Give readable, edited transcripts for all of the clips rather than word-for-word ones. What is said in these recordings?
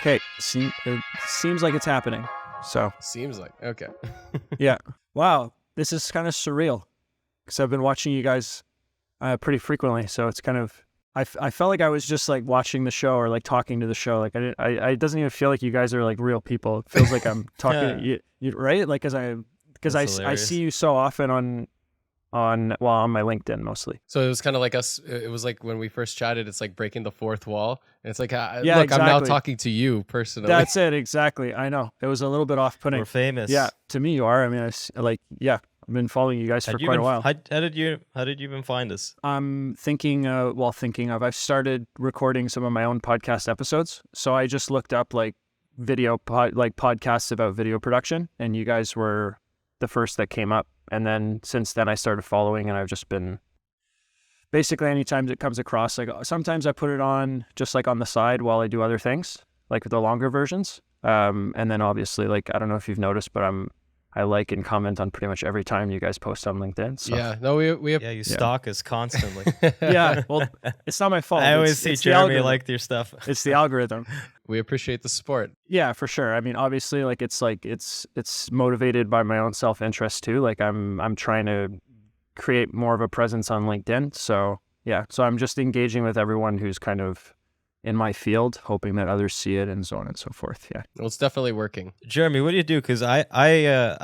Okay, it seems like it's happening. So Seems like. Okay. yeah. Wow, this is kind of surreal because I've been watching you guys pretty frequently. So it's kind of I felt like I was just like watching the show or like talking to the show. Like it doesn't even feel like you guys are like real people. It feels like I'm talking to you, right? Like because I see you so often on my LinkedIn mostly. So it was kind of like us. It was like when we first chatted, it's like breaking the fourth wall. And it's like, Yeah, look, exactly. I'm now talking to you personally. That's it. Exactly. I know. It was a little bit off-putting. We're famous. Yeah, to me you are. I mean, I've been following you guys for quite a while. How did you even find us? I'm thinking of, I've started recording some of my own podcast episodes. So I just looked up like podcasts about video production, and you guys were the first that came up. And then since then I started following, and I've just been basically anytime it comes across, like sometimes I put it on just like on the side while I do other things, like the longer versions. And then obviously, like, I don't know if you've noticed, but I like and comment on pretty much every time you guys post on LinkedIn. So. Yeah, no, we have, you stalk us constantly. Yeah, well, it's not my fault. I always see Jeremy liked your stuff. It's the algorithm. We appreciate the support. Yeah, for sure. I mean, obviously, like it's motivated by my own self-interest too. Like I'm trying to create more of a presence on LinkedIn. So yeah, so I'm just engaging with everyone who's kind of in my field, hoping that others see it, and so on and so forth. Yeah. Well, it's definitely working. Jeremy, what do you do? Because I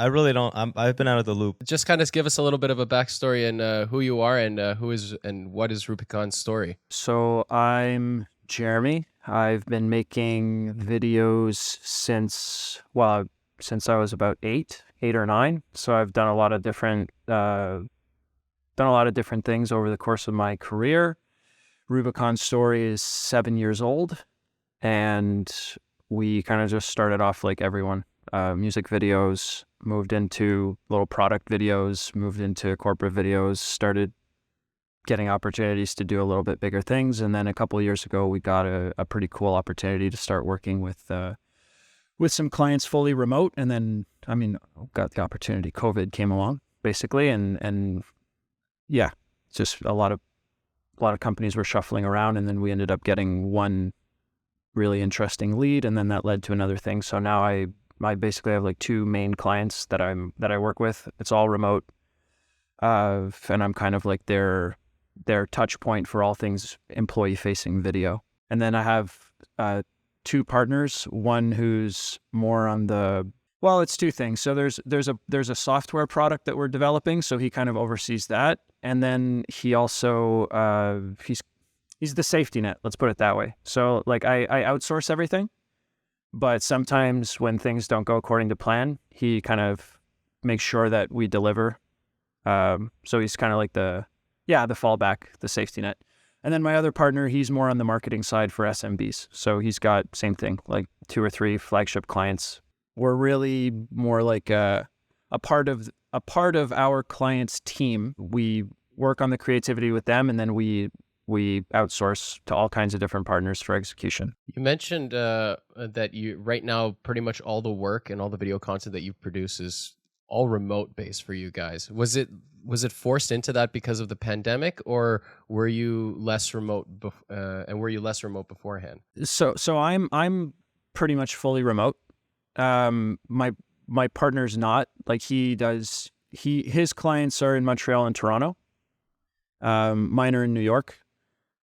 really don't. I've been out of the loop. Just kind of give us a little bit of a backstory and who you are and what is Rubicon Story. So I'm Jeremy. I've been making videos since I was about eight or nine. So I've done a lot of different things over the course of my career. Rubicon Story is 7 years old, and we kind of just started off like everyone. Music videos, moved into little product videos, moved into corporate videos, started getting opportunities to do a little bit bigger things. And then a couple of years ago, we got a pretty cool opportunity to start working with some clients fully remote. And then, I mean, got the opportunity. COVID came along, basically. And yeah, just a lot of companies were shuffling around, and then we ended up getting one really interesting lead, and then that led to another thing. So now I basically have like two main clients that I work with. It's all remote, and I'm kind of like their touch point for all things employee facing video. And then I have two partners, one who's more on it's two things. So there's a software product that we're developing, so he kind of oversees that. And then he also he's the safety net, let's put it that way. So like I outsource everything, but sometimes when things don't go according to plan, he kind of makes sure that we deliver. So he's kind of like the fallback, the safety net. And then my other partner, he's more on the marketing side for SMBs. So he's got same thing, like 2 or 3 flagship clients. We're really more like a part of our client's team. We work on the creativity with them, and then we outsource to all kinds of different partners for execution. You mentioned that you right now pretty much all the work and all the video content that you produce is all remote based for you guys. Was it forced into that because of the pandemic, or were you less remote beforehand? So I'm pretty much fully remote. My partner's not. Like his clients are in Montreal and Toronto. Mine are in New York,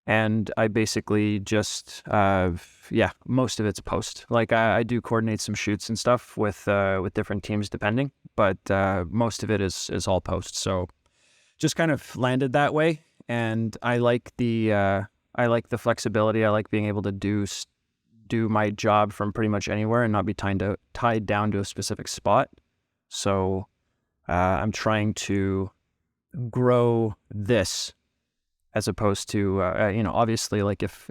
and I basically just most of it's post. Like I do coordinate some shoots and stuff with different teams depending, but most of it is all post. So just kind of landed that way, and I like the flexibility. I like being able to do my job from pretty much anywhere and not be tied down to a specific spot. So I'm trying to grow this as opposed to, obviously, like if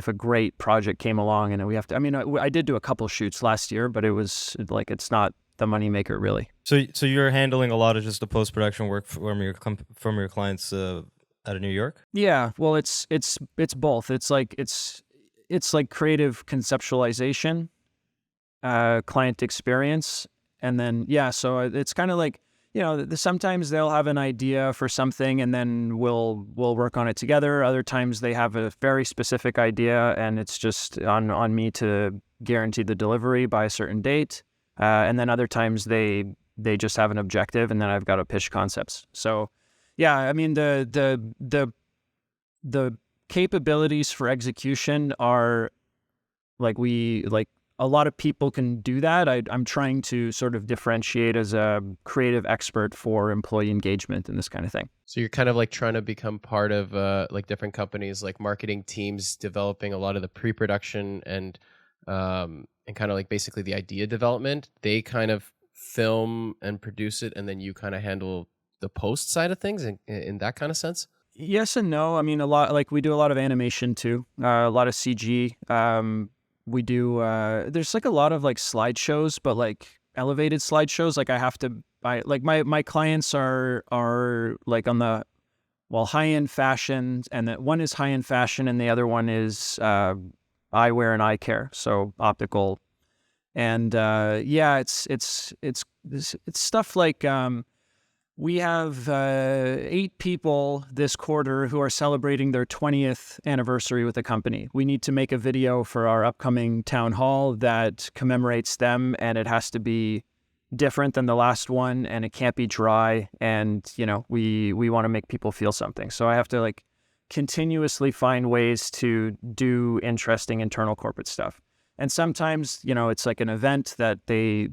a great project came along and we have to, I did do a couple shoots last year, but it was like, it's not the moneymaker really. So you're handling a lot of just the post-production work from your clients out of New York? Yeah, well, it's both. It's like creative conceptualization, client experience, and then so it's kind of like sometimes they'll have an idea for something and then we'll work on it together. Other times they have a very specific idea and it's just on me to guarantee the delivery by a certain date. And then other times they just have an objective and then I've got to pitch concepts. So yeah, I mean, the capabilities for execution are a lot of people can do that. I'm trying to sort of differentiate as a creative expert for employee engagement and this kind of thing. So you're kind of like trying to become part of like different companies, like marketing teams, developing a lot of the pre-production and kind of like basically the idea development. They kind of film and produce it, and then you kind of handle the post side of things in that kind of sense. Yes and no. I mean, we do a lot of animation too, a lot of CG. We do, there's like a lot of like slideshows, but like elevated slideshows. Like I have to buy, like my clients are like on the, high-end fashion, and that one is high-end fashion and the other one is eyewear and eye care. So optical. And it's stuff like, we have 8 people this quarter who are celebrating their 20th anniversary with the company. We need to make a video for our upcoming town hall that commemorates them, and it has to be different than the last one, and it can't be dry, and we want to make people feel something. So I have to like continuously find ways to do interesting internal corporate stuff. And sometimes, it's like an event that we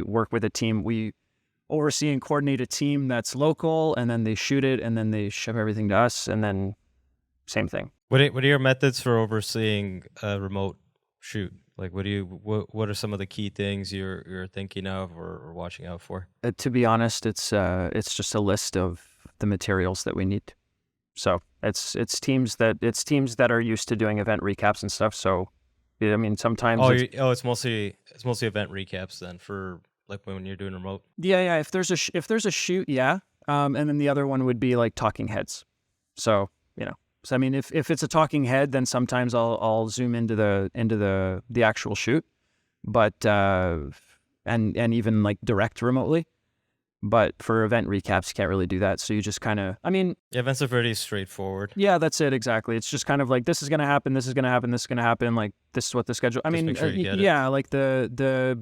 work with a team. We oversee and coordinate a team that's local, and then they shoot it, and then they ship everything to us, and then same thing. What are your methods for overseeing a remote shoot? Like, what are some of the key things you're thinking of or watching out for? To be honest, it's just a list of the materials that we need. So it's teams that are used to doing event recaps and stuff. So I mean, sometimes it's mostly event recaps then for like when you're doing remote. Yeah. If there's a shoot, yeah. And then the other one would be like talking heads. So I mean, if it's a talking head, then sometimes I'll zoom into the actual shoot, but and even like direct remotely. But for event recaps, you can't really do that. So you just kind of, events are pretty straightforward. Yeah, that's it. Exactly. It's just kind of like, this is going to happen. This is going to happen. This is going to happen. Like, this is what the schedule, Make sure you get it. Yeah, like so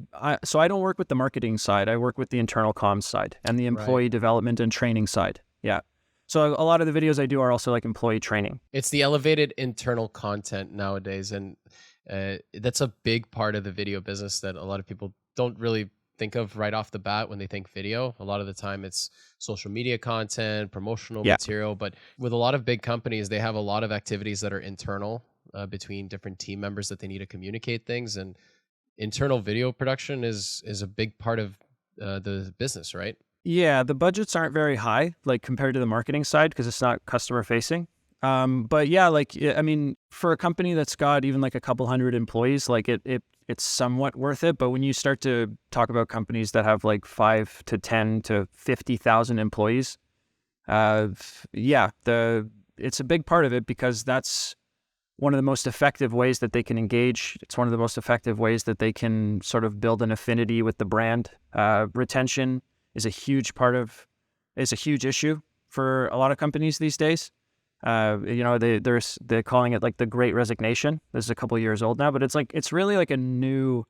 I don't work with the marketing side. I work with the internal comms side and the employee development and training side. Yeah. So a lot of the videos I do are also like employee training. It's the elevated internal content nowadays. And that's a big part of the video business that a lot of people don't really think of right off the bat when they think video. A lot of the time it's social media content, promotional material, but with a lot of big companies, they have a lot of activities that are internal between different team members that they need to communicate things, and internal video production is a big part of the business, right? Yeah, the budgets aren't very high, like compared to the marketing side, because it's not customer facing. But yeah, like, I mean, for a company that's got even like a couple hundred employees, like it's somewhat worth it. But when you start to talk about companies that have like 5 to 10 to 50,000 employees, it's a big part of it, because that's one of the most effective ways that they can engage. It's one of the most effective ways that they can sort of build an affinity with the brand. Retention is a huge issue for a lot of companies these days. They're calling it like the Great Resignation. This is a couple of years old now, but it's really like a new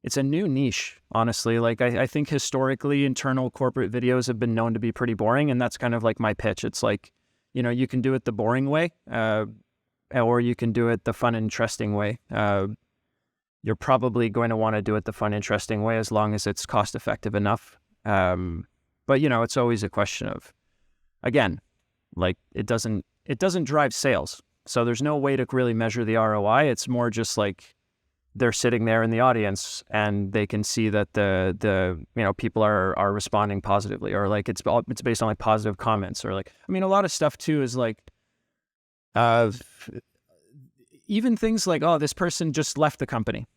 niche, honestly. Like I think historically internal corporate videos have been known to be pretty boring, and that's kind of like my pitch. It's like, you can do it the boring way, or you can do it the fun, interesting way. You're probably going to want to do it the fun, interesting way, as long as it's cost effective enough. But it's always a question of, again, like it doesn't drive sales. So there's no way to really measure the ROI. It's more just like they're sitting there in the audience and they can see that the people are responding positively, or like it's based on like positive comments, or like, a lot of stuff too is like, even things like, oh, this person just left the company.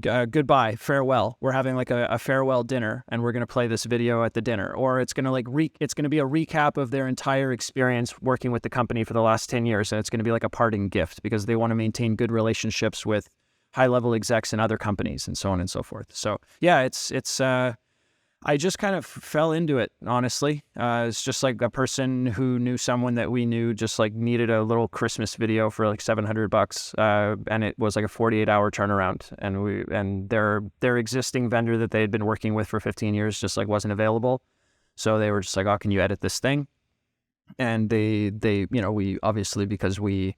Goodbye, farewell. We're having like a farewell dinner, and we're going to play this video at the dinner. Or it's going to it's going to be a recap of their entire experience working with the company for the last 10 years. And it's going to be like a parting gift, because they want to maintain good relationships with high level execs in other companies and so on and so forth. So yeah, it's I just kind of fell into it, honestly. It's just like a person who knew someone that we knew just like needed a little Christmas video for like $700, and it was like a 48-hour turnaround. And their existing vendor that they had been working with for 15 years just like wasn't available. So they were just like, "Oh, can you edit this thing?" And they we obviously, because we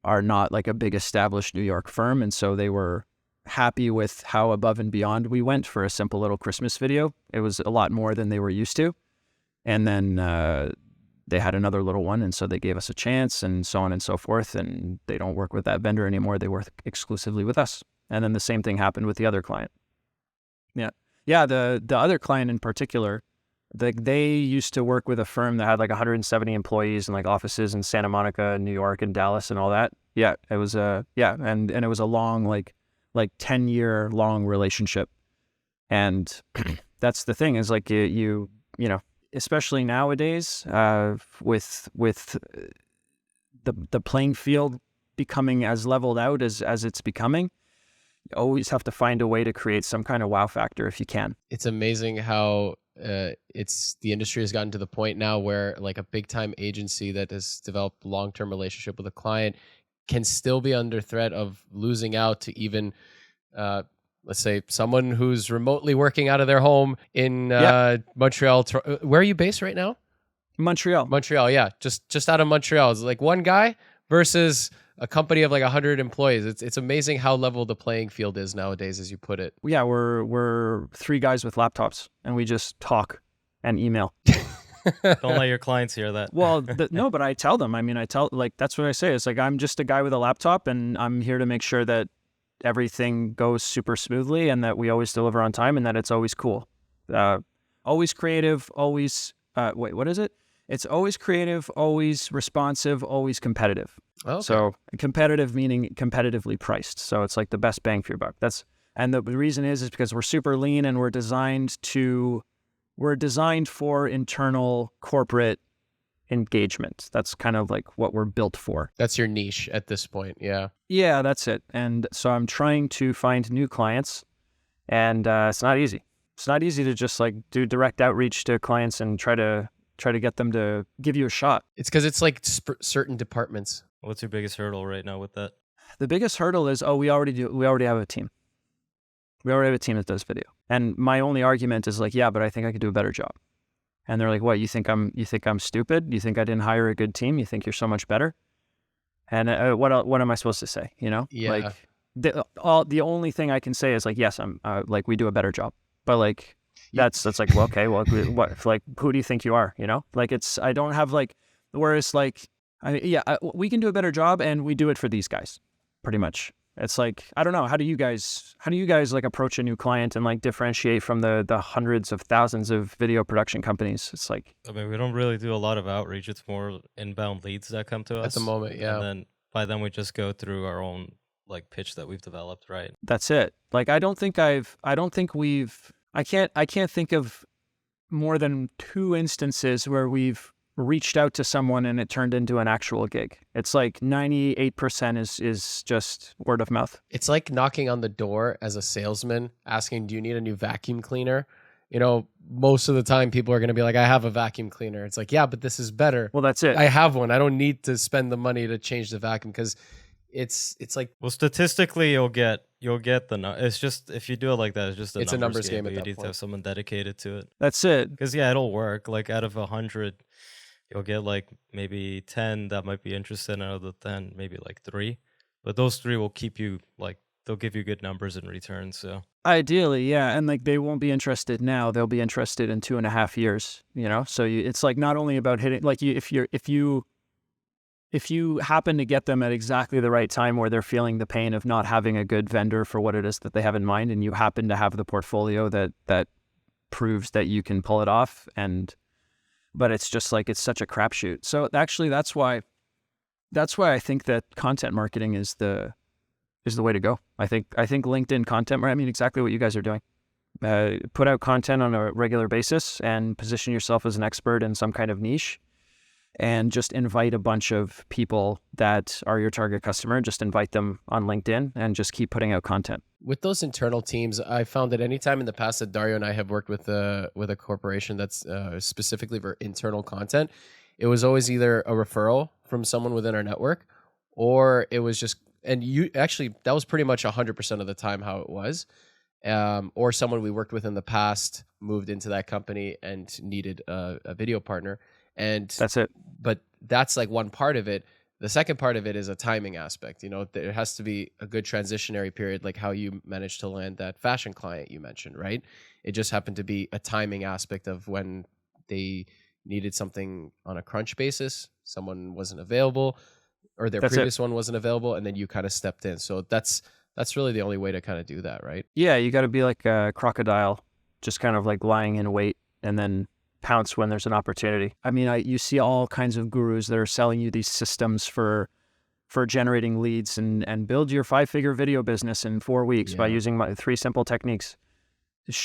are not like a big established New York firm, and so they were happy with how above and beyond we went for a simple little Christmas video. It was a lot more than they were used to. And then they had another little one, and so they gave us a chance, and so on and so forth. And they don't work with that vendor anymore. They work exclusively with us. And then the same thing happened with the other client. Yeah. The other client in particular, they used to work with a firm that had like 170 employees and like offices in Santa Monica, New York, and Dallas, and all that. Yeah, it was and it was a long like 10-year long relationship. And that's the thing, is like you know, especially nowadays, with the playing field becoming as leveled out as it's becoming, you always have to find a way to create some kind of wow factor if you can. It's amazing how the industry has gotten to the point now where like a big time agency that has developed a long-term relationship with a client can still be under threat of losing out to even, let's say, someone who's remotely working out of their home in Montreal. Where are you based right now? Montreal. Montreal, yeah. Just out of Montreal. It's like one guy versus a company of like 100 employees. It's amazing how level the playing field is nowadays, as you put it. Yeah, we're 3 guys with laptops, and we just talk and email. Don't let your clients hear that. Well, no, but I tell them. I mean, that's what I say. It's like, I'm just a guy with a laptop, and I'm here to make sure that everything goes super smoothly, and that we always deliver on time, and that it's always cool. Always creative, always, what is it? It's always creative, always responsive, always competitive. Okay. So competitive meaning competitively priced. So it's like the best bang for your buck. And the reason is because we're super lean, and we're designed for internal corporate engagement. That's kind of like what we're built for. That's your niche at this point. Yeah. Yeah, that's it. And so I'm trying to find new clients, and it's not easy. It's not easy to just like do direct outreach to clients and try to get them to give you a shot. It's because it's like certain departments. What's your biggest hurdle right now with that? The biggest hurdle is, we already have a team. We already have a team that does video. And my only argument is like, yeah, but I think I could do a better job. And they're like, what, you think I'm stupid? You think I didn't hire a good team? You think you're so much better? And what am I supposed to say? You know, Yeah. like the only thing I can say is like, yes, I'm like, we do a better job, but like, that's like, well, okay, well, what, like, who do you think you are? You know, like I don't have like, whereas like, we can do a better job, and we do it for these guys, pretty much. It's like, I don't know, how do you guys like approach a new client and like differentiate from the hundreds of thousands of video production companies? It's like, I mean, we don't really do a lot of outreach. It's more inbound leads that come to us At the moment, yeah. And then by then we just go through our own like pitch that we've developed, right? that's it. Like, I can't think of more than 2 instances where we've reached out to someone and it turned into an actual gig. It's like 98% is just word of mouth. It's like knocking on the door as a salesman, asking, do you need a new vacuum cleaner? You know, most of the time people are going to be like, I have a vacuum cleaner. It's like, yeah, but this is better. Well, that's it. I have one. I don't need to spend the money to change the vacuum, because it's like, Well, statistically, you'll get it's just, if you do it like that, it's just It's a numbers game but at you that need to point. have someone dedicated to it. That's it. Because yeah, it'll work. Like out of 100, you'll get like maybe 10 that might be interested, and out of the 10, maybe like 3. But those 3 will keep you, like, they'll give you good numbers in return. So Ideally, yeah. And like, they won't be interested now, they'll be interested in 2.5 years, you know? So it's like not only about hitting, like, if you happen to get them at exactly the right time where they're feeling the pain of not having a good vendor for what it is that they have in mind, and you happen to have the portfolio that proves that you can pull it off, but it's just like, it's such a crapshoot. So actually, that's why I think that content marketing is the way to go. I think LinkedIn content, I mean, exactly what you guys are doing. Put out content on a regular basis and position yourself as an expert in some kind of niche, and just invite a bunch of people that are your target customer. Just invite them on LinkedIn and just keep putting out content. with those internal teams, I found that anytime in the past that Dario and I have worked with a corporation that's specifically for internal content, it was always either a referral from someone within our network, or it was just, and you actually, that was pretty much 100% of the time how it was, or someone we worked with in the past moved into that company and needed a video partner, and That's it. But that's like one part of it. The second part of it is a timing aspect. You know, there has to be a good transitionary period, like how you managed to land that fashion client you mentioned, right? It just happened to be a timing aspect of when they needed something on a crunch basis. Someone wasn't available, or their previous one wasn't available, and then you kind of stepped in. So that's really the only way to kind of do that, right? Yeah, you got to be like a crocodile, just kind of like lying in wait and then pounce when there's an opportunity. I mean, you see all kinds of gurus that are selling you these systems for generating leads and build your 5-figure video business in 4 weeks by using my 3 simple techniques.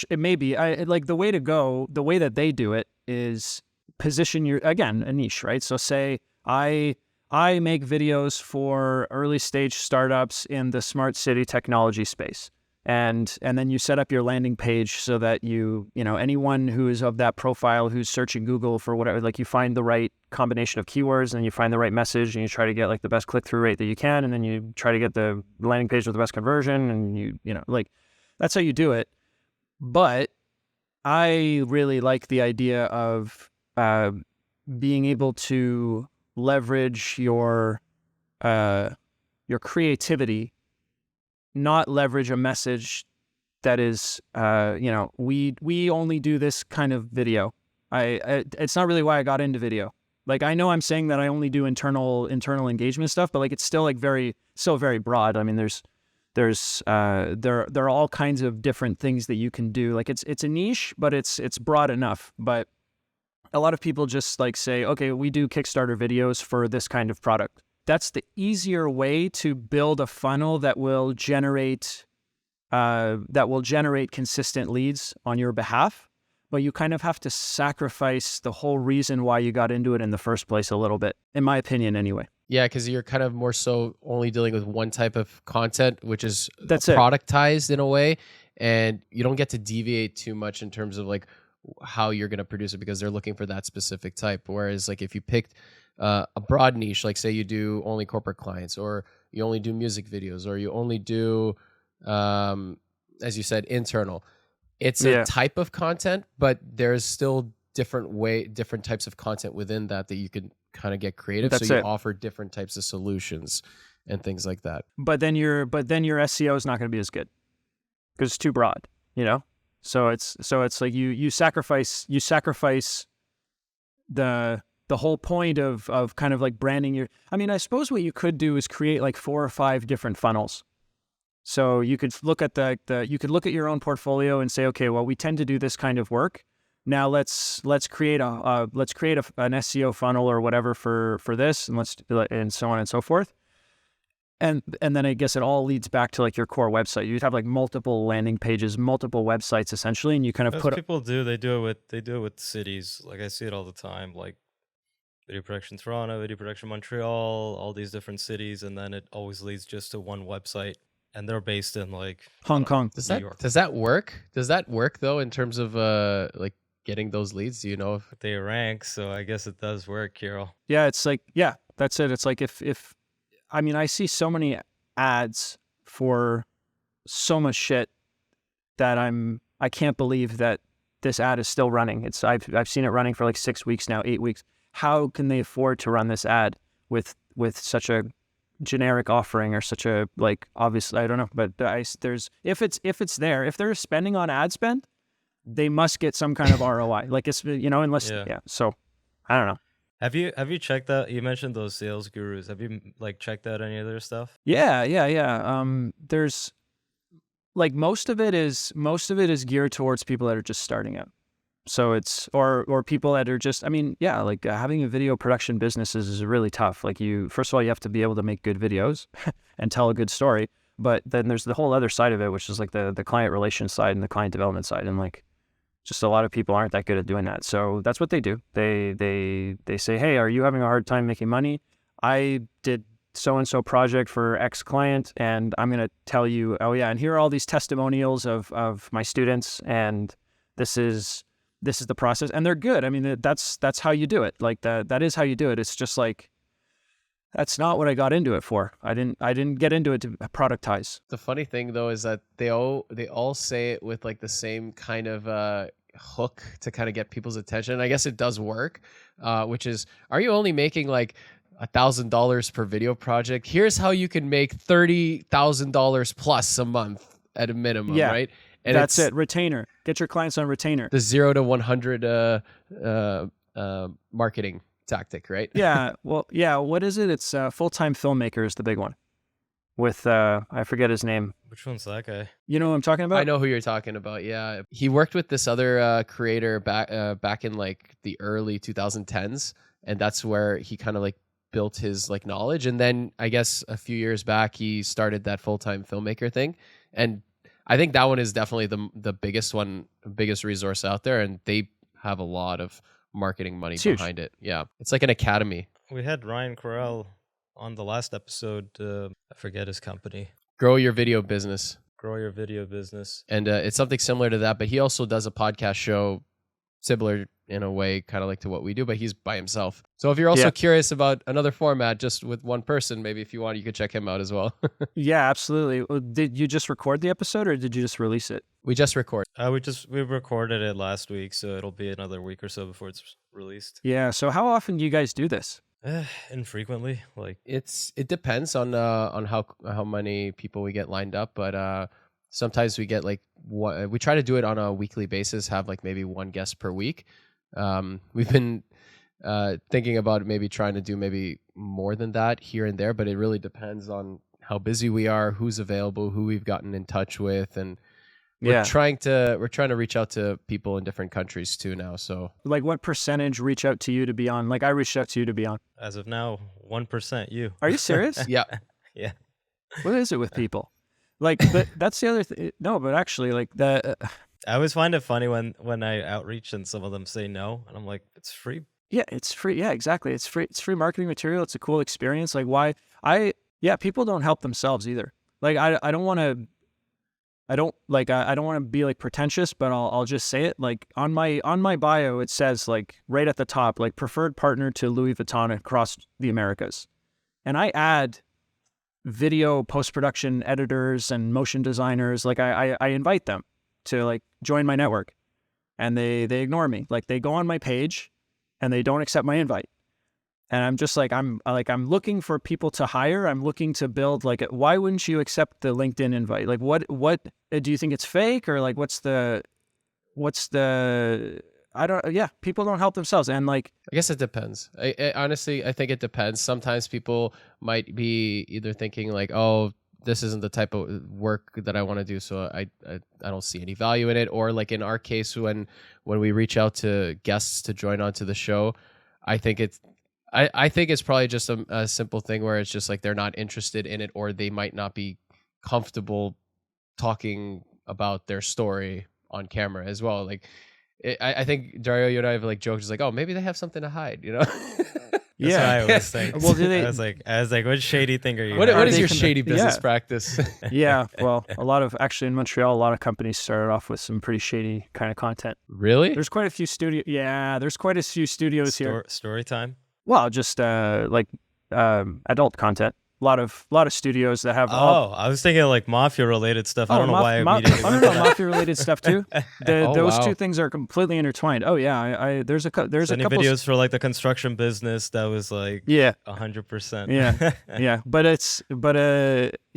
It may be, like the way to go, the way that they do it is position again, a niche, right? So say I make videos for early stage startups in the smart city technology space. And then you set up your landing page so that you know, anyone who is of that profile who's searching Google for whatever, like you find the right combination of keywords and you find the right message and you try to get like the best click-through rate that you can. And then you try to get the landing page with the best conversion and you know, like that's how you do it. But I really like the idea of being able to leverage your creativity, not leverage a message that is, you know, we only do this kind of video. It's not really why I got into video. Like, I know I'm saying that I only do internal engagement stuff, but like, it's still like very broad. I mean, there are all kinds of different things that you can do. Like it's a niche, but it's broad enough. But a lot of people just like say, okay, we do Kickstarter videos for this kind of product. That's the easier way to build a funnel that will generate consistent leads on your behalf. But you kind of have to sacrifice the whole reason why you got into it in the first place a little bit, in my opinion, anyway. Yeah, because you're kind of more so only dealing with one type of content, which is That's productized in a way, and you don't get to deviate too much in terms of like how you're going to produce it because they're looking for that specific type. Whereas like if you picked a broad niche, like say you do only corporate clients, or you only do music videos, or you only do, as you said, internal. It's a type of content, but there's still different types of content within that you can kind of get creative. So you offer different types of solutions and things like that. But then your SEO is not going to be as good because it's too broad, you know? So it's like you sacrifice the whole point of kind of like branding your, I mean, I suppose what you could do is create like 4 or 5 different funnels. So you could look at you could look at your own portfolio and say, okay, well, we tend to do this kind of work. Now let's create an SEO funnel or whatever for this, and so on and so forth. And then I guess it all leads back to like your core website. You'd have like multiple landing pages, multiple websites essentially, and you kind of people do. They do it with cities. Like I see it all the time. Like Video Production Toronto, Video Production Montreal, all these different cities, and then it always leads just to one website. And they're based in like Hong Kong. Does that work? Does that work though in terms of like getting those leads? Do you know if they rank? So I guess it does work, Kyrill. Yeah, it's like that's it. It's like if I mean, I see so many ads for so much shit that I can't believe that this ad is still running. I've seen it running for like 6 weeks now, 8 weeks. How can they afford to run this ad with such a generic offering or such a, like, obviously I don't know, but if it's there, if they're spending on ad spend, they must get some kind of ROI. Like it's, you know, unless so I don't know. Have you checked that? You mentioned those sales gurus. Have you like checked out any of their stuff? Yeah. There's like most of it is geared towards people that are just starting out. So it's, or people that are just, I mean, yeah, like having a video production business is really tough. Like first of all, you have to be able to make good videos and tell a good story. But then there's the whole other side of it, which is like the client relations side and the client development side. And like, just a lot of people aren't that good at doing that. So that's what they do. They say, hey, are you having a hard time making money? I did so-and-so project for X client, and I'm going to tell you, oh yeah, and here are all these testimonials of my students, and this is the process, and they're good. I mean, that's how you do it. Like that is how you do it. It's just like, that's not what I got into it for. I didn't get into it to productize. The funny thing though is that they all say it with like the same kind of hook to kind of get people's attention. I guess it does work, which is, are you only making like $1,000 per video project? Here's how you can make $30,000 plus a month at a minimum, Yeah, right? And that's it. Retainer. Get your clients on retainer. The 0 to 100 marketing tactic, right? Yeah. Well, yeah. What is it? It's full-time filmmaker is the big one. With I forget his name. Which one's that guy? You know what I'm talking about? I know who you're talking about. Yeah, he worked with this other creator back in like the early 2010s, and that's where he kind of like built his like knowledge. And then I guess a few years back he started that full-time filmmaker thing, and I think that one is definitely the biggest resource out there, and they have a lot of marketing money behind it. Yeah, it's like an academy. We had Ryan Kyrill on the last episode. I forget his company. Grow your video business. Grow your video business. And it's something similar to that, but he also does a podcast show similar in a way, kind of like to what we do, but he's by himself. So if you're also curious about another format just with one person, maybe if you want, you could check him out as well. Yeah, absolutely. Did you just record the episode or did you just release it? We just record. We recorded it last week, so it'll be another week or so before it's released. Yeah. So how often do you guys do this? Infrequently. Like it depends on how many people we get lined up, but sometimes we get like we try to do it on a weekly basis, have like maybe one guest per week. We've been thinking about maybe trying to do maybe more than that here and there, but it really depends on how busy we are, who's available, who we've gotten in touch with, and we're trying to reach out to people in different countries too now. So like what percentage reach out to you to be on? Like I reached out to you to be on. As of now, 1% you. Are you serious? Yeah. Yeah. What is it with people? Like, but that's the other thing. No, but actually like I always find it funny when I outreach and some of them say no, and I'm like, it's free. Yeah, it's free. Yeah, exactly. It's free. It's free marketing material. It's a cool experience. Like why people don't help themselves either. Like I don't want to be like pretentious, but I'll just say it. Like on my bio, it says like right at the top, like preferred partner to Louis Vuitton across the Americas. And I add video post-production editors and motion designers. Like I invite them to like join my network, and they ignore me. Like they go on my page and they don't accept my invite. And I'm just like, I'm looking for people to hire. I'm looking to build like, why wouldn't you accept the LinkedIn invite? Like what do you think it's fake, or like, people don't help themselves. And like, I guess it depends. I honestly, I think it depends. Sometimes people might be either thinking like, oh, this isn't the type of work that I want to do, so I don't see any value in it. Or like in our case, when we reach out to guests to join onto the show, I think it's probably just a simple thing where it's just like they're not interested in it, or they might not be comfortable talking about their story on camera as well. Like, I think Dario, you and I have like joked, just like, oh, maybe they have something to hide, you know? That's what I always think. Well, I was like, what shady thing are you? What is your shady business practice? Yeah, well, actually in Montreal, a lot of companies started off with some pretty shady kind of content. Really? There's quite a few studios here. Story time. Well, just adult content. A lot of studios that have. I was thinking like mafia related stuff. I don't know why I immediately. Mafia related stuff too. Those two things are completely intertwined. Oh yeah, there's a couple videos for like the construction business that was like 100%.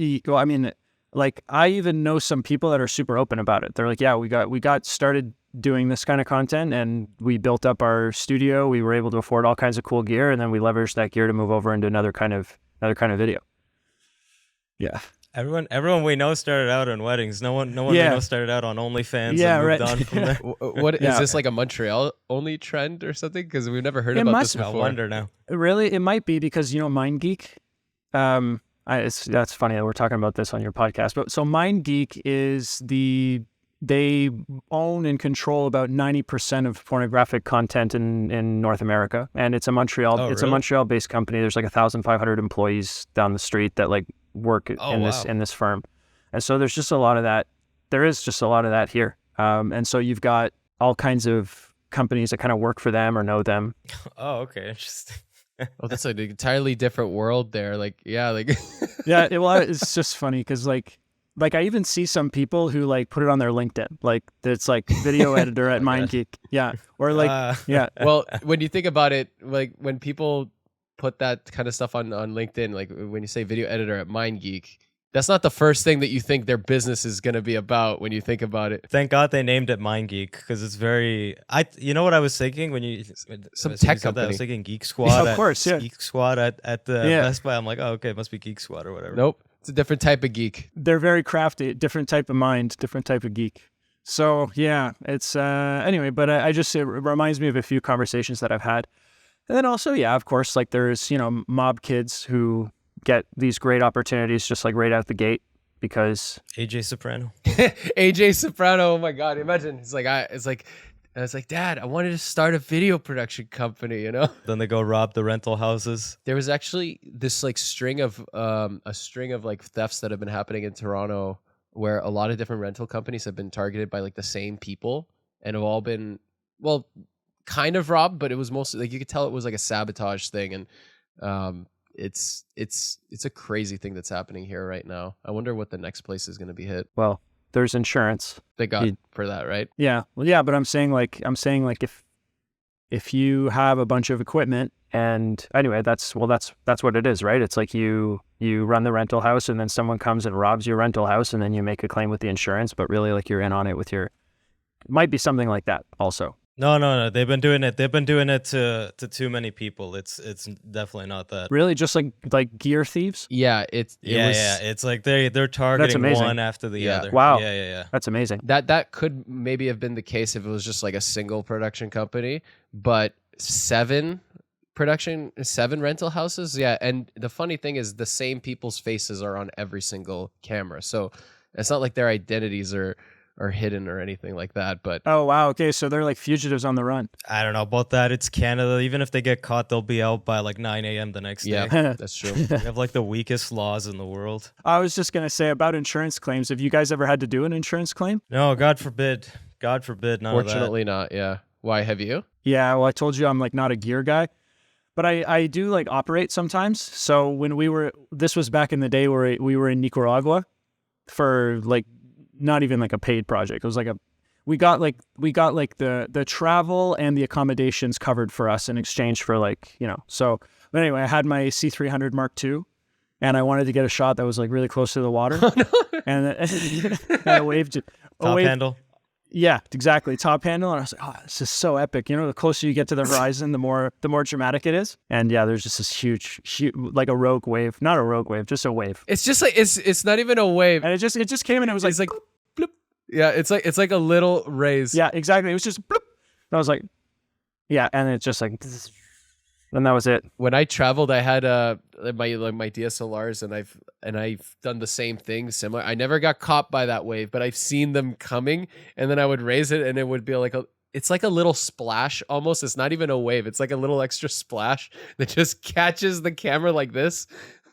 Yeah, I mean, like I even know some people that are super open about it. They're like, yeah, we got started doing this kind of content, and we built up our studio. We were able to afford all kinds of cool gear, and then we leveraged that gear to move over into another kind of video. Yeah. Everyone we know started out on weddings. No one we know started out on OnlyFans and moved on from there. What is this, like a Montreal only trend or something? Because we've never heard about this before. I wonder now. Really, it might be because MindGeek. That's funny that we're talking about this on your podcast. But so MindGeek is the they own and control about 90% of pornographic content in North America, and it's a Montreal Oh, it's a really? Montreal-based company. There's like 1,500 employees down the street that like work Oh, in wow. this firm, and so there's just a lot of that. There is just a lot of that here, and so you've got all kinds of companies that kind of work for them or know them. Oh, okay, interesting. Oh, that's like an entirely different world there. Like, yeah, like Yeah, it's just funny because like I even see some people who like put it on their LinkedIn, like it's like video editor at Oh my God. MindGeek, yeah, or like yeah, well, when you think about it, like when people put that kind of stuff on LinkedIn, like when you say video editor at MindGeek, that's not the first thing that you think their business is going to be about when you think about it. Thank God they named it MindGeek because it's very. You know what I was thinking when you Some as soon tech as you said that, I was company. thinking Geek Squad. of course, yeah. Geek Squad at the Yeah. Best Buy. I'm like, oh, okay, it must be Geek Squad or whatever. Nope, it's a different type of geek. They're very crafty, different type of mind, different type of geek. So yeah, it's anyway, but I just, it reminds me of a few conversations that I've had. And then also, yeah, of course, like there's, mob kids who get these great opportunities just like right out the gate because AJ Soprano. AJ Soprano, oh my God, imagine it's like I was like, Dad, I wanted to start a video production company, you know? Then they go rob the rental houses. There was actually this like string of like thefts that have been happening in Toronto where a lot of different rental companies have been targeted by like the same people and have all been, well, kind of robbed, but it was mostly like you could tell it was like a sabotage thing. And it's a crazy thing that's happening here right now. I wonder what the next place is going to be hit. well, there's insurance. They got You- for that, right? Yeah. Well, yeah, but I'm saying like if you have a bunch of equipment and anyway, that's what it is, right? It's like you run the rental house and then someone comes and robs your rental house and then you make a claim with the insurance, but really like you're in on it with your, might be something like that also. No. They've been doing it. They've been doing it to too many people. It's definitely not that. Really, just like gear thieves? Yeah, it was, It's like they're targeting amazing. one after the Yeah. other. Wow. Yeah. That's amazing. that could maybe have been the case if it was just like a single production company, but seven rental houses, yeah. And the funny thing is the same people's faces are on every single camera, so it's not like their identities are hidden or anything like that. But Oh wow, okay, so they're like fugitives on the run. I don't know about that. It's Canada. Even if they get caught, they'll be out by like 9 a.m. the next yeah, day. that's true. We have like the weakest laws in the world. I was just gonna say about insurance claims. Have you guys ever had to do an insurance claim? No, God forbid. God forbid. None of that. Fortunately not. Yeah. Why have you? Yeah, well, I told you I'm like not a gear guy, but I do like operate sometimes. So when this was back in the day where we were in Nicaragua for like not even like a paid project. It was like we got like the travel and the accommodations covered for us in exchange for like, so, but anyway, I had my C300 Mark II and I wanted to get a shot that was like really close to the water. And I waved it. Top handle. Yeah, exactly. Top handle. And I was like, oh, this is so epic. The closer you get to the horizon, the more dramatic it is. And yeah, there's just this huge, like a rogue wave, not a rogue wave, just a wave. It's just like it's not even a wave. And it just came and it was It's like, like bloop. Yeah, it's like a little raise. yeah, exactly. It was just bloop. And I was like, yeah. And it's just like, and that was it. When I traveled, I had my DSLRs, and I've done the same thing, similar. I never got caught by that wave, but I've seen them coming, and then I would raise it, and it would be like it's like a little splash almost. It's not even a wave. It's like a little extra splash that just catches the camera like this.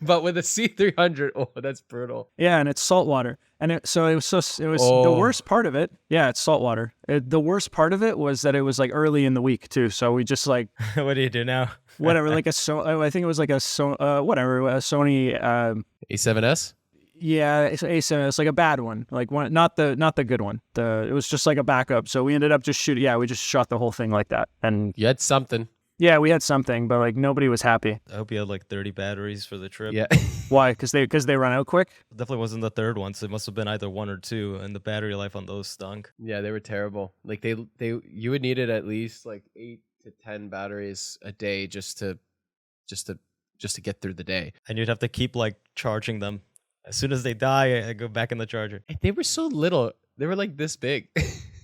But with a C300, oh, that's brutal. Yeah, and it's salt water. And it was the Oh. worst part of it. Yeah, it's salt water. The worst part of it was that it was like early in the week too. So we just like What do you do now? whatever, like I think it was like a Sony. A7S. Yeah, it's like a bad one, like one, not the good one. It was just like a backup. So we ended up just shooting. Yeah, we just shot the whole thing like that. And You had something. yeah, we had something, but like nobody was happy. I hope you had like 30 batteries for the trip. Yeah. Why? Because they run out quick. Definitely wasn't the third one, so it must have been either one or two, and the battery life on those stunk. Yeah, they were terrible. Like you would need it at least like 8 to 10 batteries a day just to get through the day. And you'd have to keep like charging them. As soon as they die, I go back in the charger. And they were so little. They were like this big.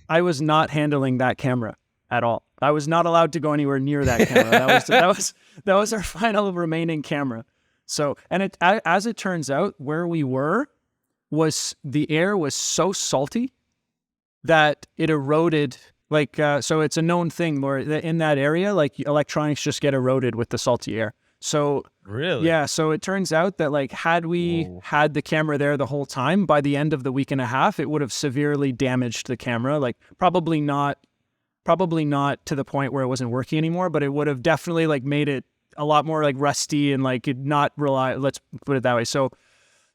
I was not handling that camera at all. I was not allowed to go anywhere near that camera. That was our final remaining camera. So, and as it turns out, where we were was the air was so salty that it eroded. Like, so it's a known thing, Laura, that in that area, like electronics just get eroded with the salty air. So Really? yeah, so it turns out that like had we had the camera there the whole time, by the end of the week and a half, it would have severely damaged the camera. Like probably not to the point where it wasn't working anymore, but it would have definitely like made it a lot more like rusty and like not reliable. Let's put it that way. So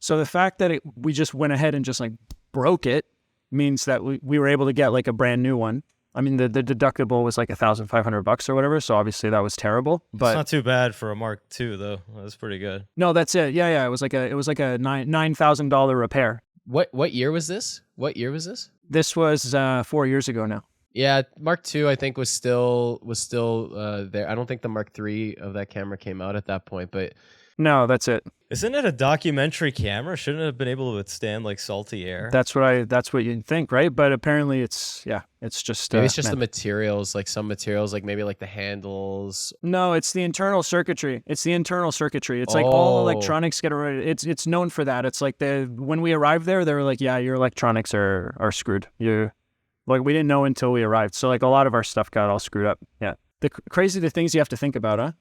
the fact that we just went ahead and just like broke it means that we were able to get like a brand new one. I mean, the deductible was like $1,500 or whatever, so obviously that was terrible. But It's not too bad for a Mark II though. That's pretty good. no, that's it. Yeah. It was like a $9,000 repair. What year was this? This was 4 years ago now. Yeah, Mark II I think was still there. I don't think the Mark III of that camera came out at that point, but No, that's it. Isn't it a documentary camera? Shouldn't it have been able to withstand like salty air? That's what you'd think, right? But apparently it's just maybe it's just the materials, like some materials, like maybe like the handles. No, it's the internal circuitry. It's like all electronics get eroded. It's known for that. It's like when we arrived there, they were like, yeah, your electronics are screwed. Like we didn't know until we arrived. So like a lot of our stuff got all screwed up. Yeah. The things you have to think about, huh?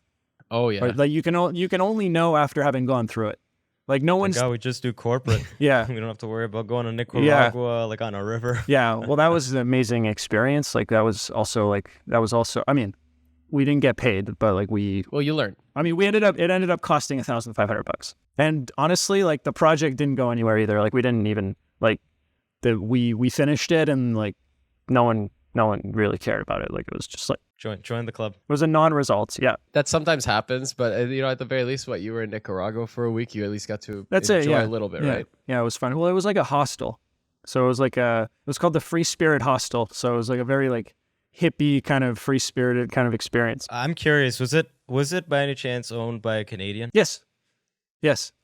Oh yeah. Like you can only know after having gone through it. Like no one's. God, we just do corporate. Yeah. We don't have to worry about going to Nicaragua like on a river. Yeah. Well, that was an amazing experience. Like that was also. I mean, we didn't get paid, but like Well, you learned. I mean, it ended up costing $1,500. And honestly, like the project didn't go anywhere either. Like we didn't even we finished it and like no one really cared about it. Like it was just like. Join the club. It was a non-result. Yeah. That sometimes happens, but at the very least, you were in Nicaragua for a week. You at least got to enjoy a little bit, right? Yeah, it was fun. Well, it was like a hostel, so it was like it was called the Free Spirit Hostel. So it was like a very like hippie kind of free spirited kind of experience. I'm curious. Was it by any chance owned by a Canadian? Yes.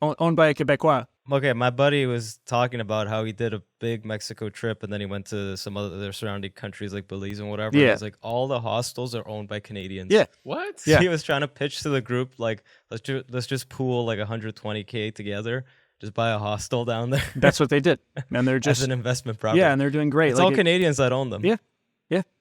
Owned by a Quebecois. Okay, my buddy was talking about how he did a big Mexico trip and then he went to some other surrounding countries like Belize and whatever. Yeah. He's like, all the hostels are owned by Canadians. Yeah. What? Yeah. He was trying to pitch to the group like, let's just pool like 120K together, just buy a hostel down there. That's what they did, and they're just as an investment property. Yeah, and they're doing great. It's all Canadians that own them. Yeah.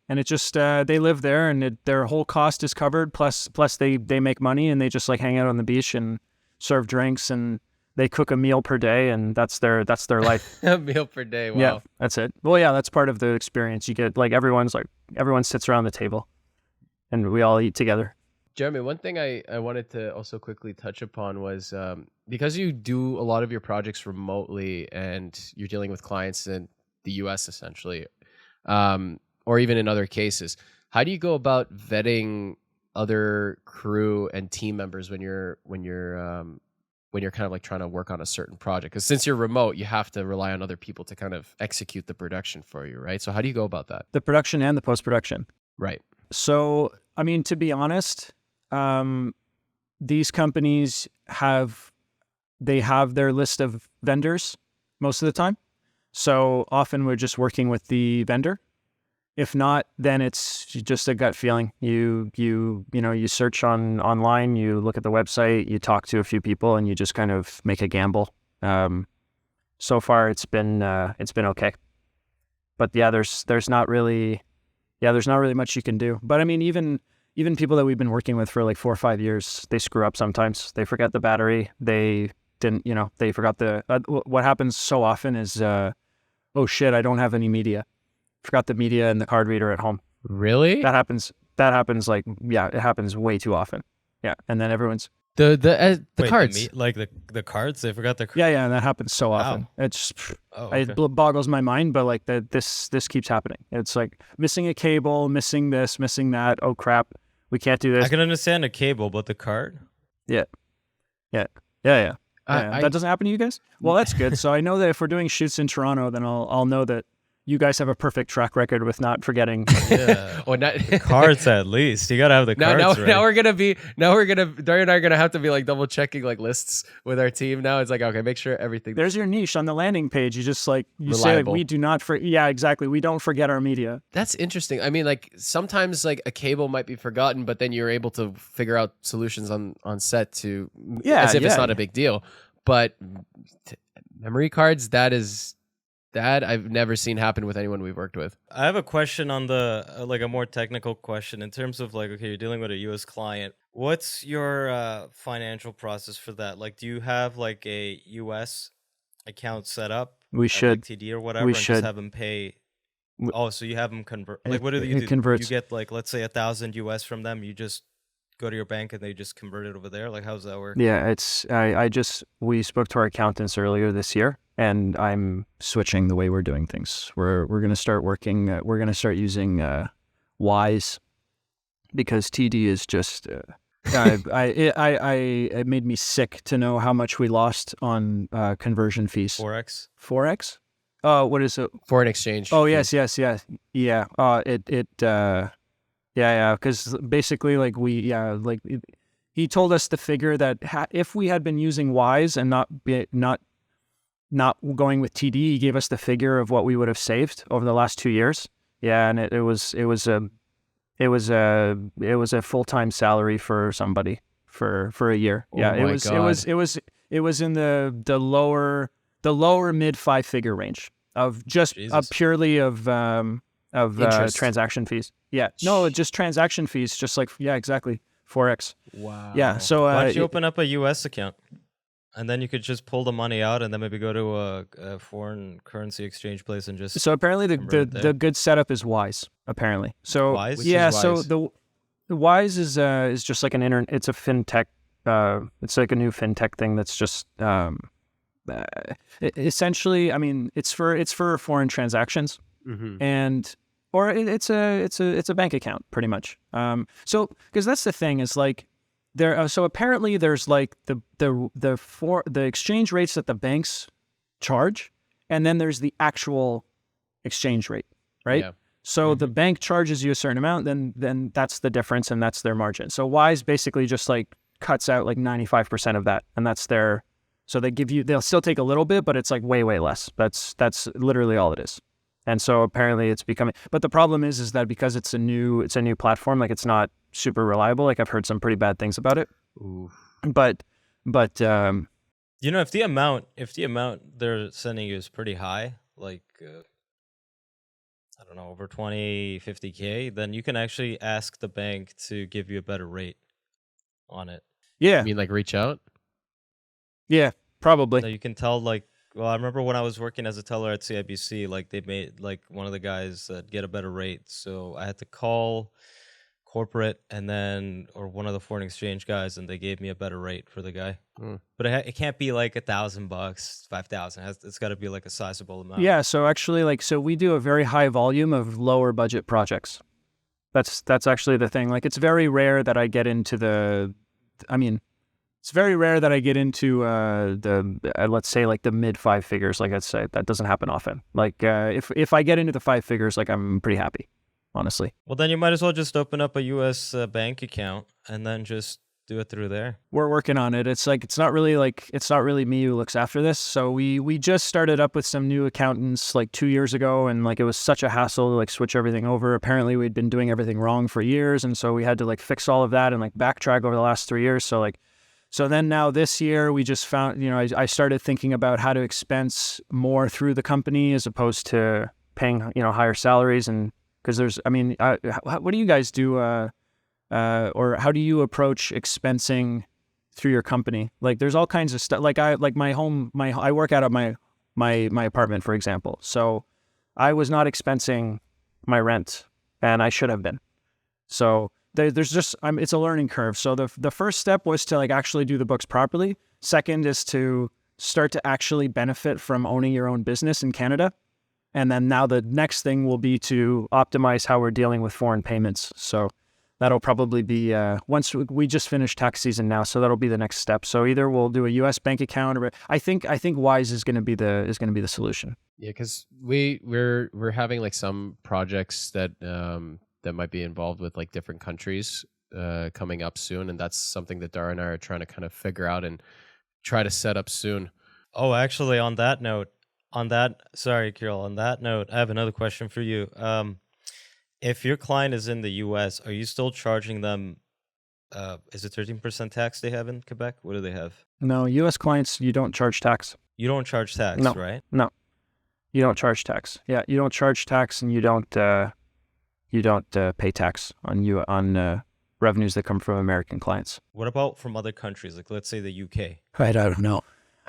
And it just they live there, and their whole cost is covered. Plus they make money, and they just like hang out on the beach and serve drinks, and they cook a meal per day, and that's their life. A meal per day. Wow. Yeah, that's it. Well, yeah, that's part of the experience. You get like everyone sits around the table, and we all eat together. Jeremy, one thing I wanted to also quickly touch upon was because you do a lot of your projects remotely and you're dealing with clients in the US essentially, or even in other cases, how do you go about vetting other crew and team members when you're kind of like trying to work on a certain project? Because since you're remote, you have to rely on other people to kind of execute the production for you, right? So how do you go about that? The production and the post-production. Right. So, I mean, to be honest, these companies have their list of vendors most of the time. So often we're just working with the vendor. If not, then it's just a gut feeling. You search online, you look at the website, you talk to a few people, and you just kind of make a gamble. So far, it's been okay. But yeah, there's not really much you can do. But I mean, even people that we've been working with for like 4 or 5 years, they screw up sometimes. They forget the battery. They forgot what happens so often is, oh shit, I don't have any media. Forgot the media and the card reader at home. Really? That happens like, yeah, it happens way too often. Yeah. And then everyone's the Wait, cards. like the cards, they forgot their cards. yeah, and that happens so often. Wow. It's Okay. it boggles my mind, but like this keeps happening. It's like missing a cable, missing this, missing that. Oh crap, we can't do this. I can understand a cable, but the card? Yeah. That doesn't happen to you guys? Well, that's good. So I know that if we're doing shoots in Toronto, then I'll know that you guys have a perfect track record with not forgetting. Yeah. Or not The cards at least. You gotta have the cards. Dario and I are gonna have to be like double checking like lists with our team now. It's like, okay, make sure everything. There's your niche on the landing page. You just say like, we do not yeah, exactly. We don't forget our media. That's interesting. I mean, like sometimes like a cable might be forgotten, but then you're able to figure out solutions on set to as if it's not a big deal. But memory cards, that is That I've never seen happen with anyone we've worked with. I have a question on the like a more technical question in terms of like, okay, you're dealing with a US client. What's your financial process for that? Like, do you have like a US account set up We at should. like TD or whatever, We and should. just have them pay? W- Oh, so you have them convert? Like, what do you It do? converts. You get like, let's say 1,000 US from them. You just go to your bank and they just convert it over there. Like, how does that work? Yeah, we spoke to our accountants earlier this year, and I'm switching the way we're doing things. We're going to start working. We're going to start using Wise, because TD is just. It made me sick to know how much we lost on conversion fees. Forex. Forex? What is it? Foreign exchange. Oh, yes. Yeah. Yeah. Because basically, like he told us the figure that if we had been using Wise and not going with TD, he gave us the figure of what we would have saved over the last 2 years. Yeah, and it was a full-time salary for somebody for a year. Yeah, Oh my God. it was in the lower mid 5-figure range of just Jesus. purely of Interest. transaction fees. Yeah, no, just transaction fees, just like exactly Forex. Wow. Yeah, so Why don't you open up a US account? And then you could just pull the money out and then maybe go to a foreign currency exchange place and just. So apparently convert it the there. good setup is Wise. Apparently, so Wise? Which yeah. is So Wise? the Wise is just like an It's a fintech. It's like a new fintech thing that's just essentially. I mean, it's for foreign transactions, Mm-hmm. and or it's a bank account pretty much. So because that's the thing is like. There, so apparently there's like the exchange rates that the banks charge, and then there's the actual exchange rate, right? Yeah. So the bank charges you a certain amount, then that's the difference, and that's their margin. So Wise basically just like cuts out like 95% of that, and that's their. So they'll still take a little bit, but it's like way less. That's literally all it is. And so apparently it's becoming. But the problem is that because it's a new platform, like it's not super reliable. Like I've heard some pretty bad things about it. Ooh. But You know, if the amount they're sending you is pretty high, like I don't know, over 20, 50K, then you can actually ask the bank to give you a better rate on it. yeah, You mean like reach out? yeah, probably. So you can tell, like, well, I remember when I was working as a teller at CIBC, like they made like one of the guys get a better rate. So I had to call corporate and then or one of the foreign exchange guys, and they gave me a better rate for the guy. But it can't be like $1,000, 5,000. It's got to be like a sizable amount. Yeah, so actually, so we do a very high volume of lower budget projects. That's actually the thing. Like, it's very rare that I get into it's very rare that I get into let's say like the mid 5 figures. Like I'd say that doesn't happen often. Like if I get into the 5 figures, like I'm pretty happy, honestly. Well, then you might as well just open up a U.S. Bank account and then just do it through there. We're working on it. It's not really me who looks after this. So we just started up with some new accountants like 2 years ago, and like it was such a hassle to like switch everything over. Apparently we'd been doing everything wrong for years, and so we had to like fix all of that and like backtrack over the last 3 years. So then now this year we just found, I started thinking about how to expense more through the company as opposed to paying, higher salaries. And because what do you guys do? Or how do you approach expensing through your company? Like there's all kinds of stuff. Like I work out of my apartment, for example. So I was not expensing my rent, and I should have been. So there's just it's a learning curve. So the first step was to like actually do the books properly. Second is to start to actually benefit from owning your own business in Canada. And then now the next thing will be to optimize how we're dealing with foreign payments. So that'll probably be once we just finished tax season now, so that'll be the next step. So either we'll do a U.S. bank account, or I think Wise is going to be the solution. Yeah, because we're having like some projects that that might be involved with like different countries coming up soon, and that's something that Dario and I are trying to kind of figure out and try to set up soon. Oh, actually, sorry, Kyrill, on that note, I have another question for you. If your client is in the U.S., are you still charging them? Is it 13% tax they have in Quebec? What do they have? No, U.S. clients, you don't charge tax. You don't charge tax, No. right? No. You don't charge tax. Yeah, you don't charge tax, and you don't pay tax on revenues that come from American clients. What about from other countries? Like, let's say the UK. I don't know.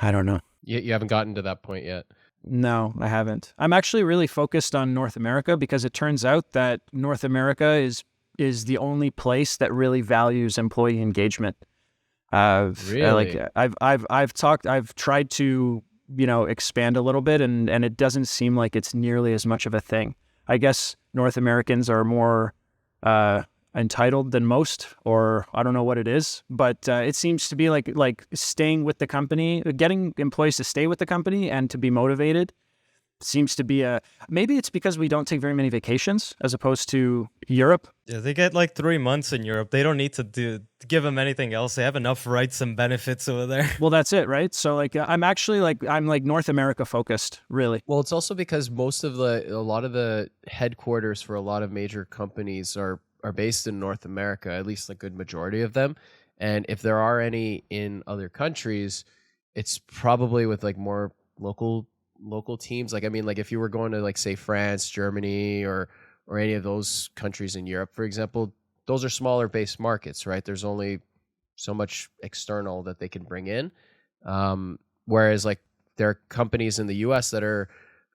I don't know. You haven't gotten to that point yet. No, I haven't. I'm actually really focused on North America because it turns out that North America is the only place that really values employee engagement. Really? I've tried to, expand a little bit, and it doesn't seem like it's nearly as much of a thing. I guess North Americans are more entitled than most, or I don't know what it is, but it seems to be like staying with the company, getting employees to stay with the company and to be motivated seems to be maybe it's because we don't take very many vacations as opposed to Europe. Yeah, they get like 3 months in Europe. They don't need to give them anything else. They have enough rights and benefits over there. Well, that's it, right? So I'm North America focused, really. Well, it's also because a lot of the headquarters for a lot of major companies are based in North America, at least a good majority of them. And if there are any in other countries, it's probably with like more local teams. Like, I mean, like if you were going to like say France, Germany, or any of those countries in Europe, for example, those are smaller based markets, right? There's only so much external that they can bring in. Whereas like there are companies in the US that are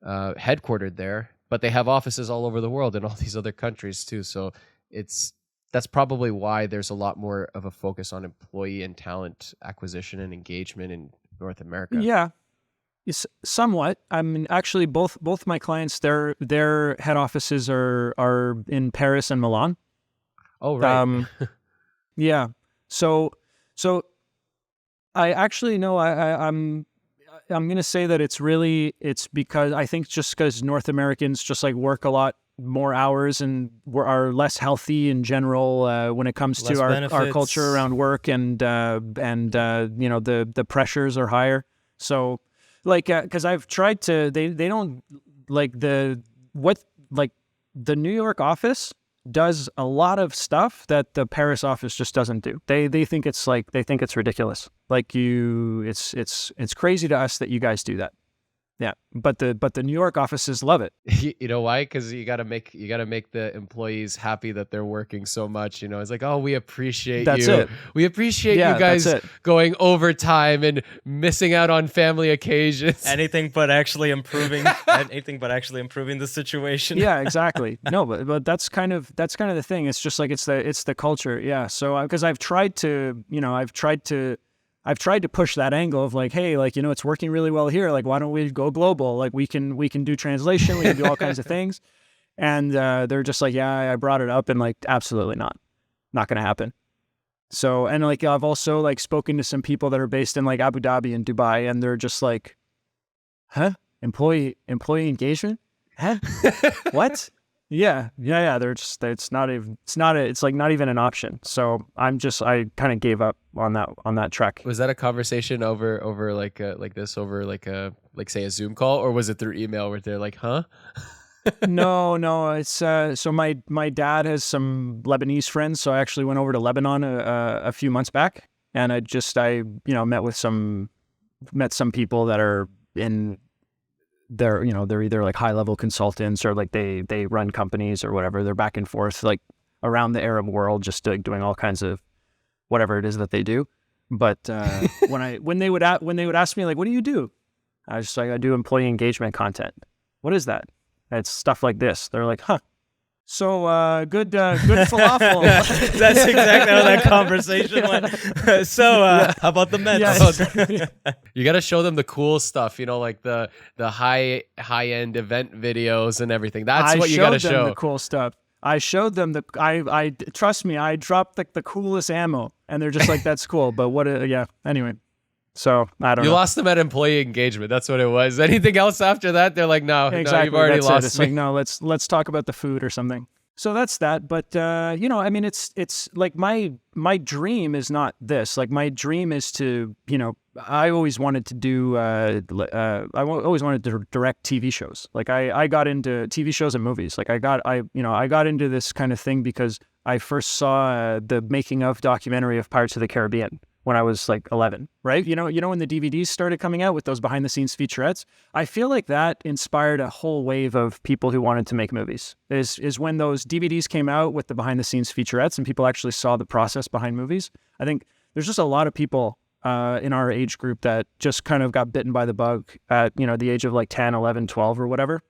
headquartered there, but they have offices all over the world in all these other countries too. So that's probably why there's a lot more of a focus on employee and talent acquisition and engagement in North America. Yeah. Somewhat. I mean, actually, both my clients, their head offices are in Paris and Milan. Oh, right. Yeah. So I actually know I'm going to say that it's because I think just because North Americans just like work a lot more hours and are less healthy in general when it comes to our culture around work, and the pressures are higher. So. Because I've tried to, they don't the New York office does a lot of stuff that the Paris office just doesn't do. They think it's ridiculous. It's crazy to us that you guys do that. Yeah, but the New York offices love it. You know why? Because you gotta make the employees happy that they're working so much. It's like, oh, we appreciate that's you. It. We appreciate you guys going overtime and missing out on family occasions. Anything but actually improving the situation. Yeah, exactly. No, but that's kind of the thing. It's just like it's the culture. Yeah. So because I've tried to push that angle of like, hey, it's working really well here. Like, why don't we go global? Like, we can do translation, we can do all kinds of things. And they're just like, yeah, I brought it up, and like, absolutely not going to happen. So, and like, I've also like spoken to some people that are based in like Abu Dhabi and Dubai, and they're just like, huh? Employee engagement? Huh? What? Yeah. They're just, it's not even an option. So I kind of gave up on that trek. Was that a conversation over like this over like say a Zoom call, or was it through email where they're like, huh? No. It's so my dad has some Lebanese friends, so I actually went over to Lebanon a few months back, and I met some people that are in. They're either like high level consultants or like they run companies or whatever. They're back and forth like around the Arab world, just doing all kinds of whatever it is that they do. But when they would ask me like, what do you do? I was just like, I do employee engagement content. What is that? It's stuff like this. They're like, huh. So good falafel. That's exactly how that conversation went. How about the Mets? Yeah. You got to show them the cool stuff, like the high end event videos and everything. That's what you got to show. I showed them the cool stuff. I showed them I trust me, I dropped like the coolest ammo, and they're just like, that's cool, but what? Yeah. Anyway. So I don't know. You lost them at employee engagement. That's what it was. Anything else after that? They're like, no, exactly. No, you've already lost It's me. like, no, let's talk about the food or something. So that's that. But I mean, it's like my dream is not this. Like my dream is to, I always wanted to do. Always wanted to direct TV shows. Like I got into TV shows and movies. Like I got into this kind of thing because I first saw the making of documentary of Pirates of the Caribbean, when I was like 11, right? When the DVDs started coming out with those behind the scenes featurettes, I feel like that inspired a whole wave of people who wanted to make movies. Is when those DVDs came out with the behind the scenes featurettes and people actually saw the process behind movies. I think there's just a lot of people in our age group that just kind of got bitten by the bug at, the age of like 10, 11, 12 or whatever.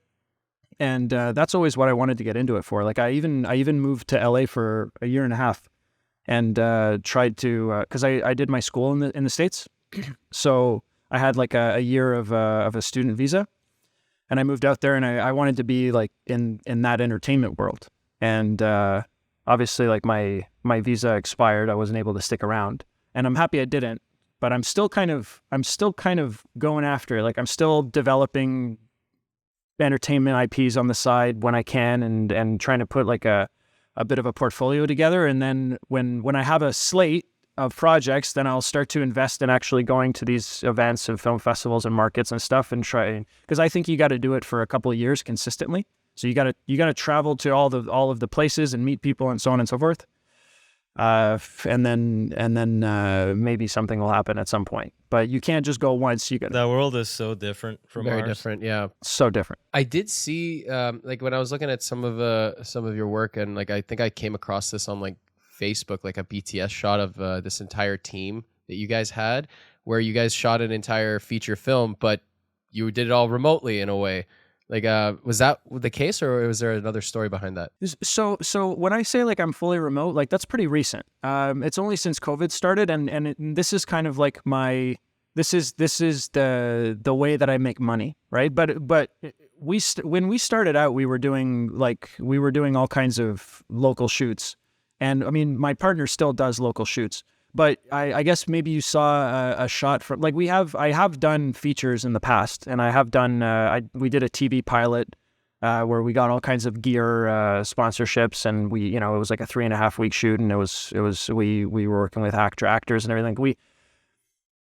And that's always what I wanted to get into it for. Like I even moved to LA for a year and a half and tried to, because I did my school in the States. So I had like a year of a student visa, and I moved out there, and I wanted to be like in that entertainment world. And obviously like my visa expired. I wasn't able to stick around, and I'm happy I didn't, but I'm still kind of going after it. Like I'm still developing entertainment IPs on the side when I can, and trying to put like a bit of a portfolio together. And then when I have a slate of projects, then I'll start to invest in actually going to these events and film festivals and markets and stuff, and try, because I think you got to do it for a couple of years consistently. So you got to travel to all of the places and meet people and so on and so forth. And then maybe something will happen at some point, but you can't just go once. You got That world is so different from Very ours. different, yeah. so different. I did see, like when I was looking at some of your work, and like I think I came across this on like Facebook, like a BTS shot of this entire team that you guys had, where you guys shot an entire feature film, but you did it all remotely in a way. Like, was that the case, or was there another story behind that? So when I say like I'm fully remote, like that's pretty recent. It's only since COVID started, and this is kind of like this is the way that I make money, right? But when we started out, we were doing all kinds of local shoots, and I mean my partner still does local shoots. But I guess maybe you saw a shot from, like, I have done features in the past, and I have done, we did a TV pilot where we got all kinds of gear sponsorships, and it was like a 3.5 week shoot, and we were working with actors and everything.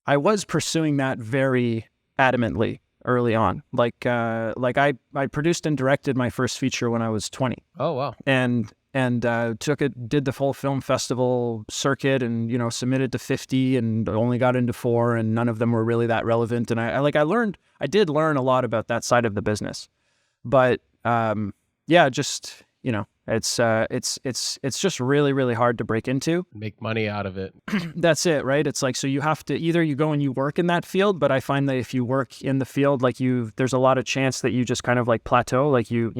I was pursuing that very adamantly early on. Like I produced and directed my first feature when I was 20. Oh, wow. And did the full film festival circuit, and submitted to 50 and only got into 4, and none of them were really that relevant. And I did learn a lot about that side of the business, but just it's just really, really hard to break into. Make money out of it. That's it, right? It's like, so you have to either you go and you work in that field, but I find that if you work in the field, like there's a lot of chance that you just kind of like plateau, like you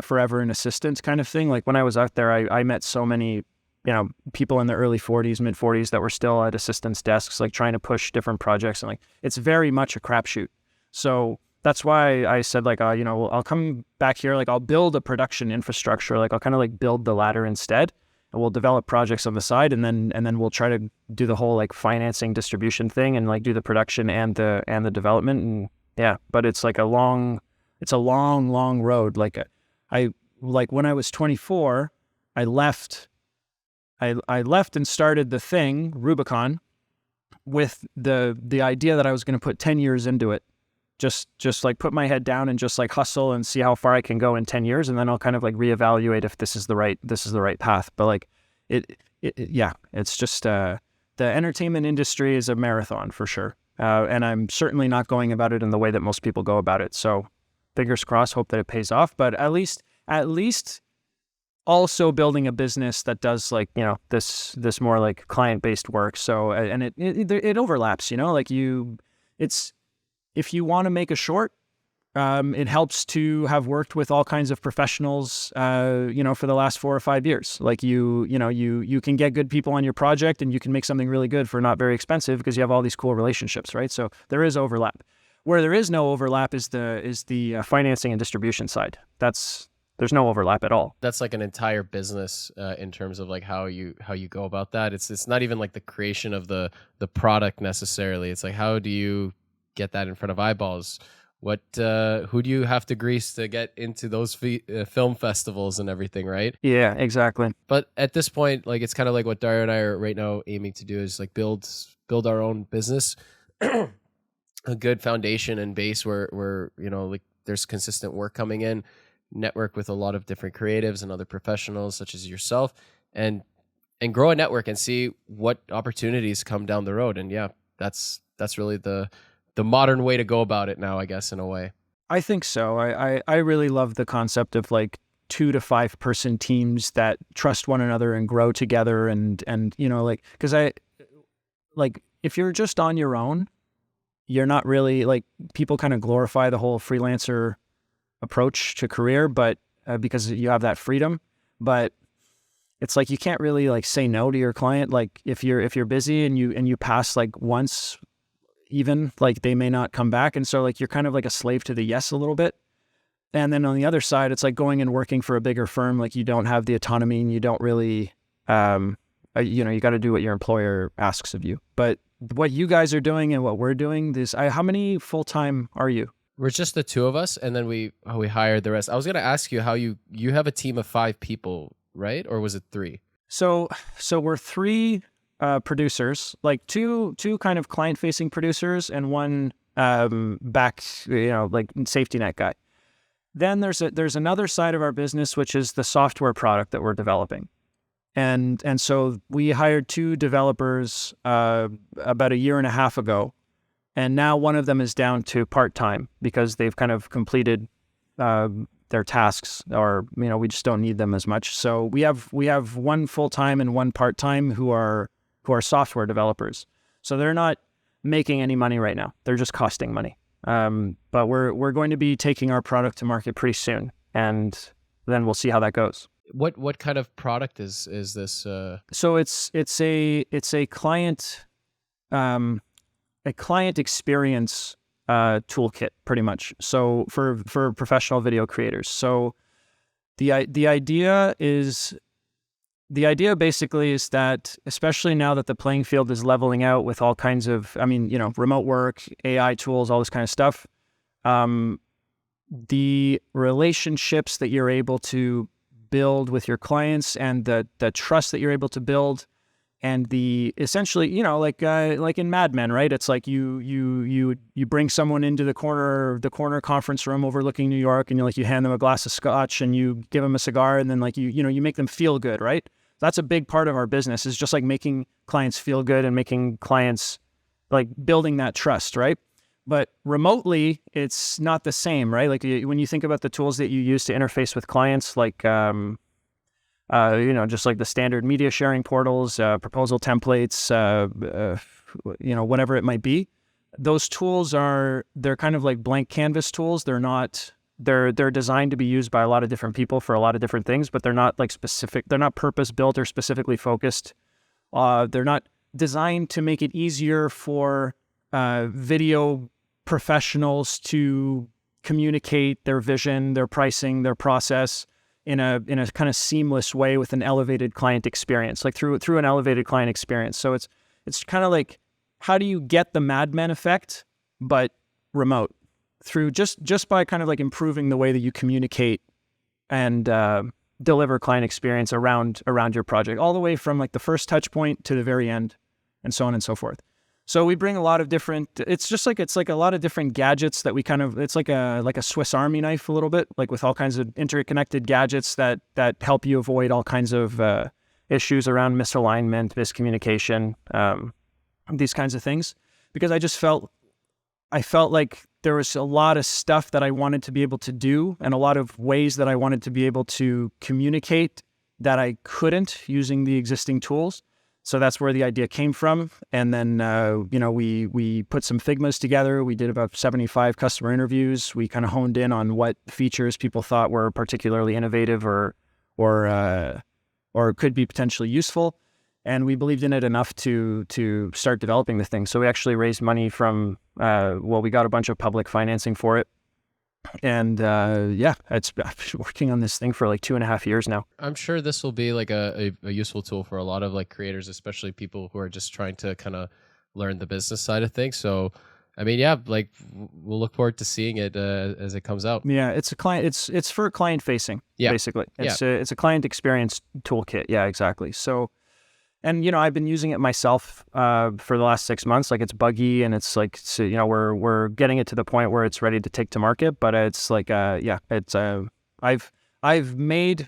forever an assistant kind of thing. Like when I was out there, I met so many, people in their early 40s, mid 40s that were still at assistants' desks, like trying to push different projects. And like, it's very much a crapshoot. So that's why I said, like, I'll come back here, like I'll build a production infrastructure, like I'll kind of like build the ladder instead, and we'll develop projects on the side, and then we'll try to do the whole like financing distribution thing, and like do the production and the development. And yeah, but it's like a long road. Like when I was 24, I left and started the thing, Rubicon, with the idea that I was going to put 10 years into it. Just like put my head down and just like hustle and see how far I can go in 10 years. And then I'll kind of like reevaluate if this is the right path. But like it's just, the entertainment industry is a marathon for sure. And I'm certainly not going about it in the way that most people go about it. So fingers crossed, hope that it pays off, but at least also building a business that does like, this more like client-based work. So, and it overlaps, like if you want to make a short, it helps to have worked with all kinds of professionals, for the last 4 or 5 years. Like you can get good people on your project, and you can make something really good for not very expensive because you have all these cool relationships, right? So there is overlap. Where there is no overlap is the financing and distribution side. There's no overlap at all. That's like an entire business in terms of like how you go about that. It's not even like the creation of the product necessarily. It's like, how do you get that in front of eyeballs? Who do you have to grease to get into those film festivals and everything, right? Yeah, exactly. But at this point, like it's kind of like what Dario and I are right now aiming to do is like build our own business, a good foundation and base where like there's consistent work coming in, network with a lot of different creatives and other professionals such as yourself, and and grow a network and see what opportunities come down the road. And yeah, that's really the modern way to go about it now, I guess, in a way. I think so. I really love the concept of like 2 to 5 person teams that trust one another and grow together. And you know, like, because if you're just on your own, you're not really like, people kind of glorify the whole freelancer approach to career, but because you have that freedom, but it's like you can't really like say no to your client. Like if you're busy and you pass like once, even like they may not come back, and so like you're kind of like a slave to the yes a little bit. And then on the other side, it's like going and working for a bigger firm. Like you don't have the autonomy, and you don't really, you know, you got to do what your employer asks of you. But what you guys are doing and what we're doing, how many full time are you? We're just the 2 of us, and then we hired the rest. I was gonna ask you how you have a team of 5 people, right? Or was it 3? So we're 3 producers, like two kind of client facing producers and one back, you know, like safety net guy. Then there's another side of our business, which is the software product that we're developing. And so we hired 2 developers about a year and a half ago. And now one of them is down to part-time because they've kind of completed their tasks, or, you know, we just don't need them as much. So we have one full-time and one part-time who are software developers. So they're not making any money right now. They're just costing money. But we're going to be taking our product to market pretty soon, and then we'll see how that goes. What kind of product is this? So it's a client experience toolkit, pretty much. So for professional video creators. So the idea basically is that, especially now that the playing field is leveling out with all kinds of, I mean, you know, remote work, AI tools, all this kind of stuff, the relationships that you're able to build with your clients and the trust that you're able to build, and the essentially, you know, like in Mad Men, right? It's like you bring someone into the corner conference room overlooking New York, and you hand them a glass of scotch and you give them a cigar, and then like you make them feel good, right? That's a big part of our business, is just like making clients feel good and making clients, like, building that trust, right? But remotely, it's not the same, right? Like when you think about the tools that you use to interface with clients, like, you know, just like the standard media sharing portals, proposal templates, you know, whatever it might be, those tools they're kind of like blank canvas tools. They're designed to be used by a lot of different people for a lot of different things, but they're not like specific. They're not purpose built or specifically focused. They're not designed to make it easier for video professionals to communicate their vision, their pricing, their process in a kind of seamless way with an elevated client experience, like through an elevated client experience. So it's kind of like, how do you get the Mad Men effect, but remote, through just by kind of like improving the way that you communicate and deliver client experience around your project, all the way from like the first touch point to the very end, and so on and so forth. So we bring a lot of different, it's like a lot of different gadgets that we kind of, it's like a Swiss Army knife a little bit, like with all kinds of interconnected gadgets that help you avoid all kinds of issues around misalignment, miscommunication, these kinds of things. Because I felt like there was a lot of stuff that I wanted to be able to do, and a lot of ways that I wanted to be able to communicate that I couldn't using the existing tools. So that's where the idea came from. And then, you know, we put some Figmas together. We did about 75 customer interviews. We kind of honed in on what features people thought were particularly innovative or could be potentially useful. And we believed in it enough to start developing the thing. So we actually raised money from, we got a bunch of public financing for it. And yeah, I've been working on this thing for like 2.5 years now. I'm sure this will be like a useful tool for a lot of like creators, especially people who are just trying to kind of learn the business side of things. So, I mean, yeah, like we'll look forward to seeing it as it comes out. Yeah, it's a client. It's for client facing. Yeah. Basically, it's a client experience toolkit. Yeah, exactly. So. And, you know, I've been using it myself for the last 6 months. Like, it's buggy, and it's like, so, you know, we're getting it to the point where it's ready to take to market. But it's like, yeah, it's I've made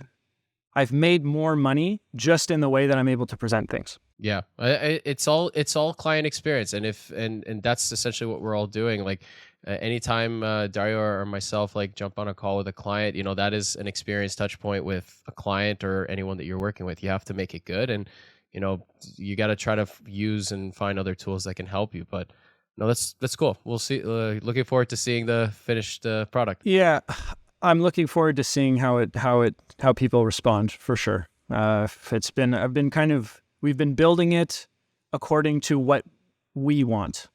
I've made more money just in the way that I'm able to present things. Yeah, it's all client experience, and that's essentially what we're all doing. Like anytime Dario or myself like jump on a call with a client, that is an experience touch point with a client or anyone that you're working with. You have to make it good, and you got to try to use and find other tools that can help you. But no, that's cool. We'll see. Looking forward to seeing the finished product. Yeah, I'm looking forward to seeing how people respond for sure. We've been building it according to what we want.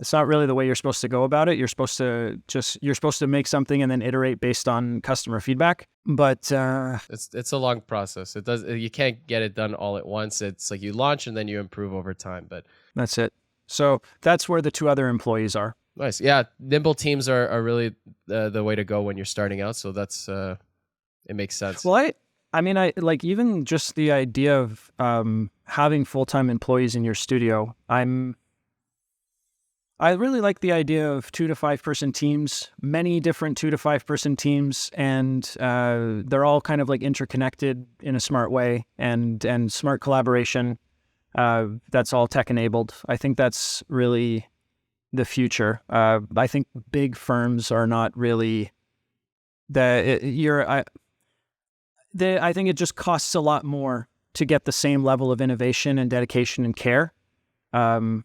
It's not really the way you're supposed to go about it. You're supposed to make something and then iterate based on customer feedback. But it's a long process. You can't get it done all at once. It's like you launch and then you improve over time. But that's it. So that's where the 2 other employees are. Nice. Yeah, nimble teams are really the way to go when you're starting out. So that's it makes sense. Well, I mean, I like even just the idea of having full-time employees in your studio. I really like the idea of 2 to 5 person teams, many different 2 to 5 person teams, and they're all kind of like interconnected in a smart way and smart collaboration. That's all tech enabled. I think that's really the future. I think big firms are not really I think it just costs a lot more to get the same level of innovation and dedication and care. And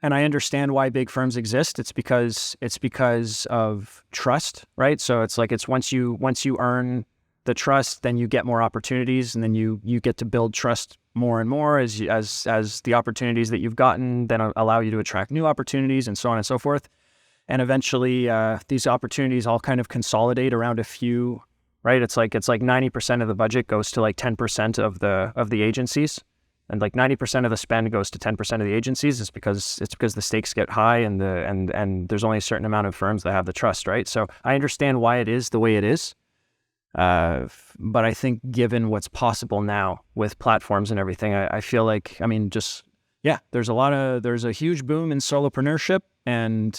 I understand why big firms exist. It's because of trust, right? So it's once you earn the trust, then you get more opportunities, and then you get to build trust more and more as the opportunities that you've gotten then allow you to attract new opportunities, and so on and so forth. And eventually, these opportunities all kind of consolidate around a few. Right, it's like 90% of the budget goes to like 10% of the agencies, and like 90% of the spend goes to 10% of the agencies. It's because the stakes get high, and there's only a certain amount of firms that have the trust, right? So I understand why it is the way it is, but I think given what's possible now with platforms and everything, I feel like there's a huge boom in solopreneurship, and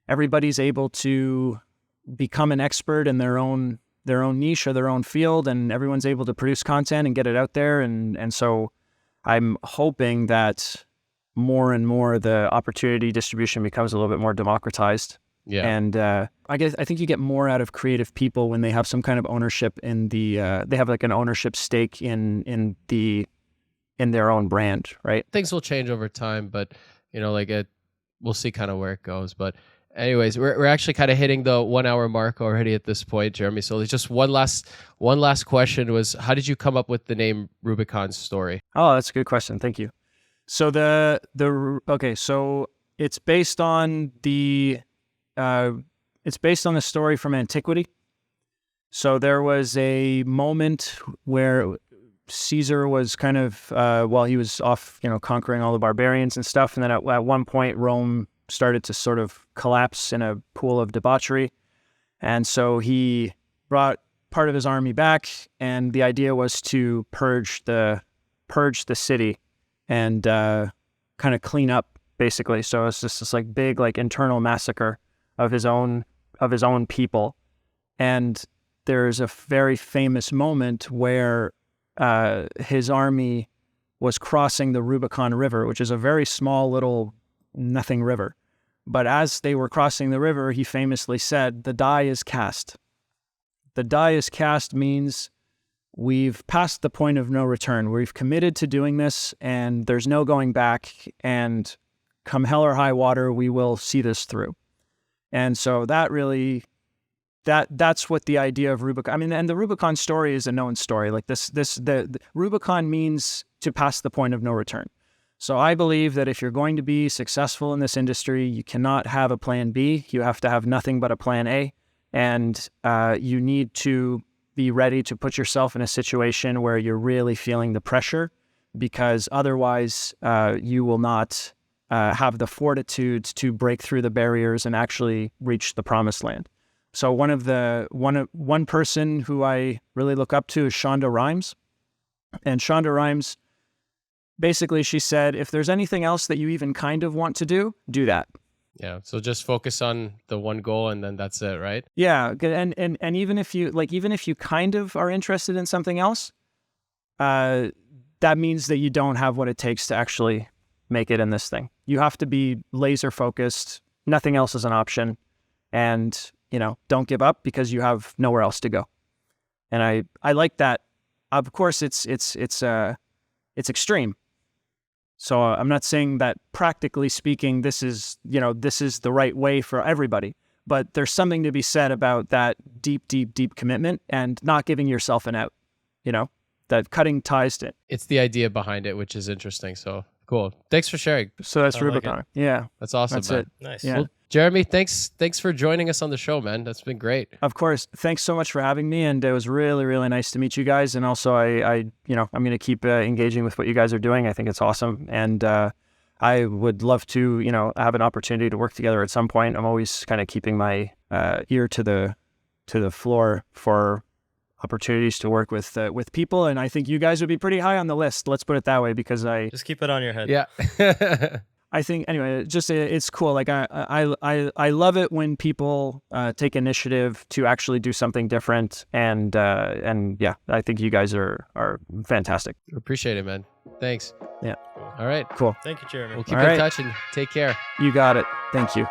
everybody's able to become an expert in their own niche or their own field, and everyone's able to produce content and get it out there. And so I'm hoping that more and more the opportunity distribution becomes a little bit more democratized. Yeah. And I think you get more out of creative people when they have some kind of ownership in they have like an ownership stake in their own brand, right? Things will change over time, but we'll see kind of where it goes. But anyways, we're actually kind of hitting the 1 hour mark already at this point, Jeremy. So there's just one last question was, how did you come up with the name Rubicon Story? Oh, that's a good question. Thank you. So so it's based on the story from antiquity. So there was a moment where Caesar was kind of he was off, conquering all the barbarians and stuff, and then at one point Rome started to sort of collapse in a pool of debauchery. And so he brought part of his army back, and the idea was to purge the city and kind of clean up, basically. So it's just this like big like internal massacre of his own people. And there's a very famous moment where his army was crossing the Rubicon River, which is a very small little nothing river. But as they were crossing the river, he famously said, "The die is cast." The die is cast means we've passed the point of no return. We've committed to doing this, and there's no going back. And come hell or high water, we will see this through. And so that really, that's what the idea of Rubicon. I mean, and the Rubicon story is a known story. Like the Rubicon means to pass the point of no return. So I believe that if you're going to be successful in this industry, you cannot have a plan B. You have to have nothing but a plan A. And you need to be ready to put yourself in a situation where you're really feeling the pressure, because otherwise you will not have the fortitude to break through the barriers and actually reach the promised land. So one person who I really look up to is Shonda Rhimes. And Shonda Rhimes, basically, she said, if there's anything else that you even kind of want to do, do that. Yeah. So just focus on the one goal and then that's it, right? Yeah, and even if you kind of are interested in something else, that means that you don't have what it takes to actually make it in this thing. You have to be laser focused. Nothing else is an option, and don't give up because you have nowhere else to go. And I like that. Of course, it's extreme. So I'm not saying that practically speaking, this is the right way for everybody. But there's something to be said about that deep commitment and not giving yourself an out. That cutting ties to it. It's the idea behind it, which is interesting. So cool. Thanks for sharing. So that's I like Rubicon. it. Yeah, That's awesome, that's man. it. Nice. Yeah. Well, Jeremy, thanks for joining us on the show, man. That's been great. Of course. Thanks so much for having me, and it was really, really nice to meet you guys. And also, I'm going to keep engaging with what you guys are doing. I think it's awesome, and I would love to, have an opportunity to work together at some point. I'm always kind of keeping my ear to the floor for opportunities to work with people, and I think you guys would be pretty high on the list. Let's put it that way, because Just keep it on your head. Yeah. I think anyway, just it's cool. Like I love it when people take initiative to actually do something different, and yeah, I think you guys are fantastic. Appreciate it, man. Thanks. Yeah. All right. Cool. Thank you, Jeremy. We'll keep All in right. touch and take care. You got it. Thank you.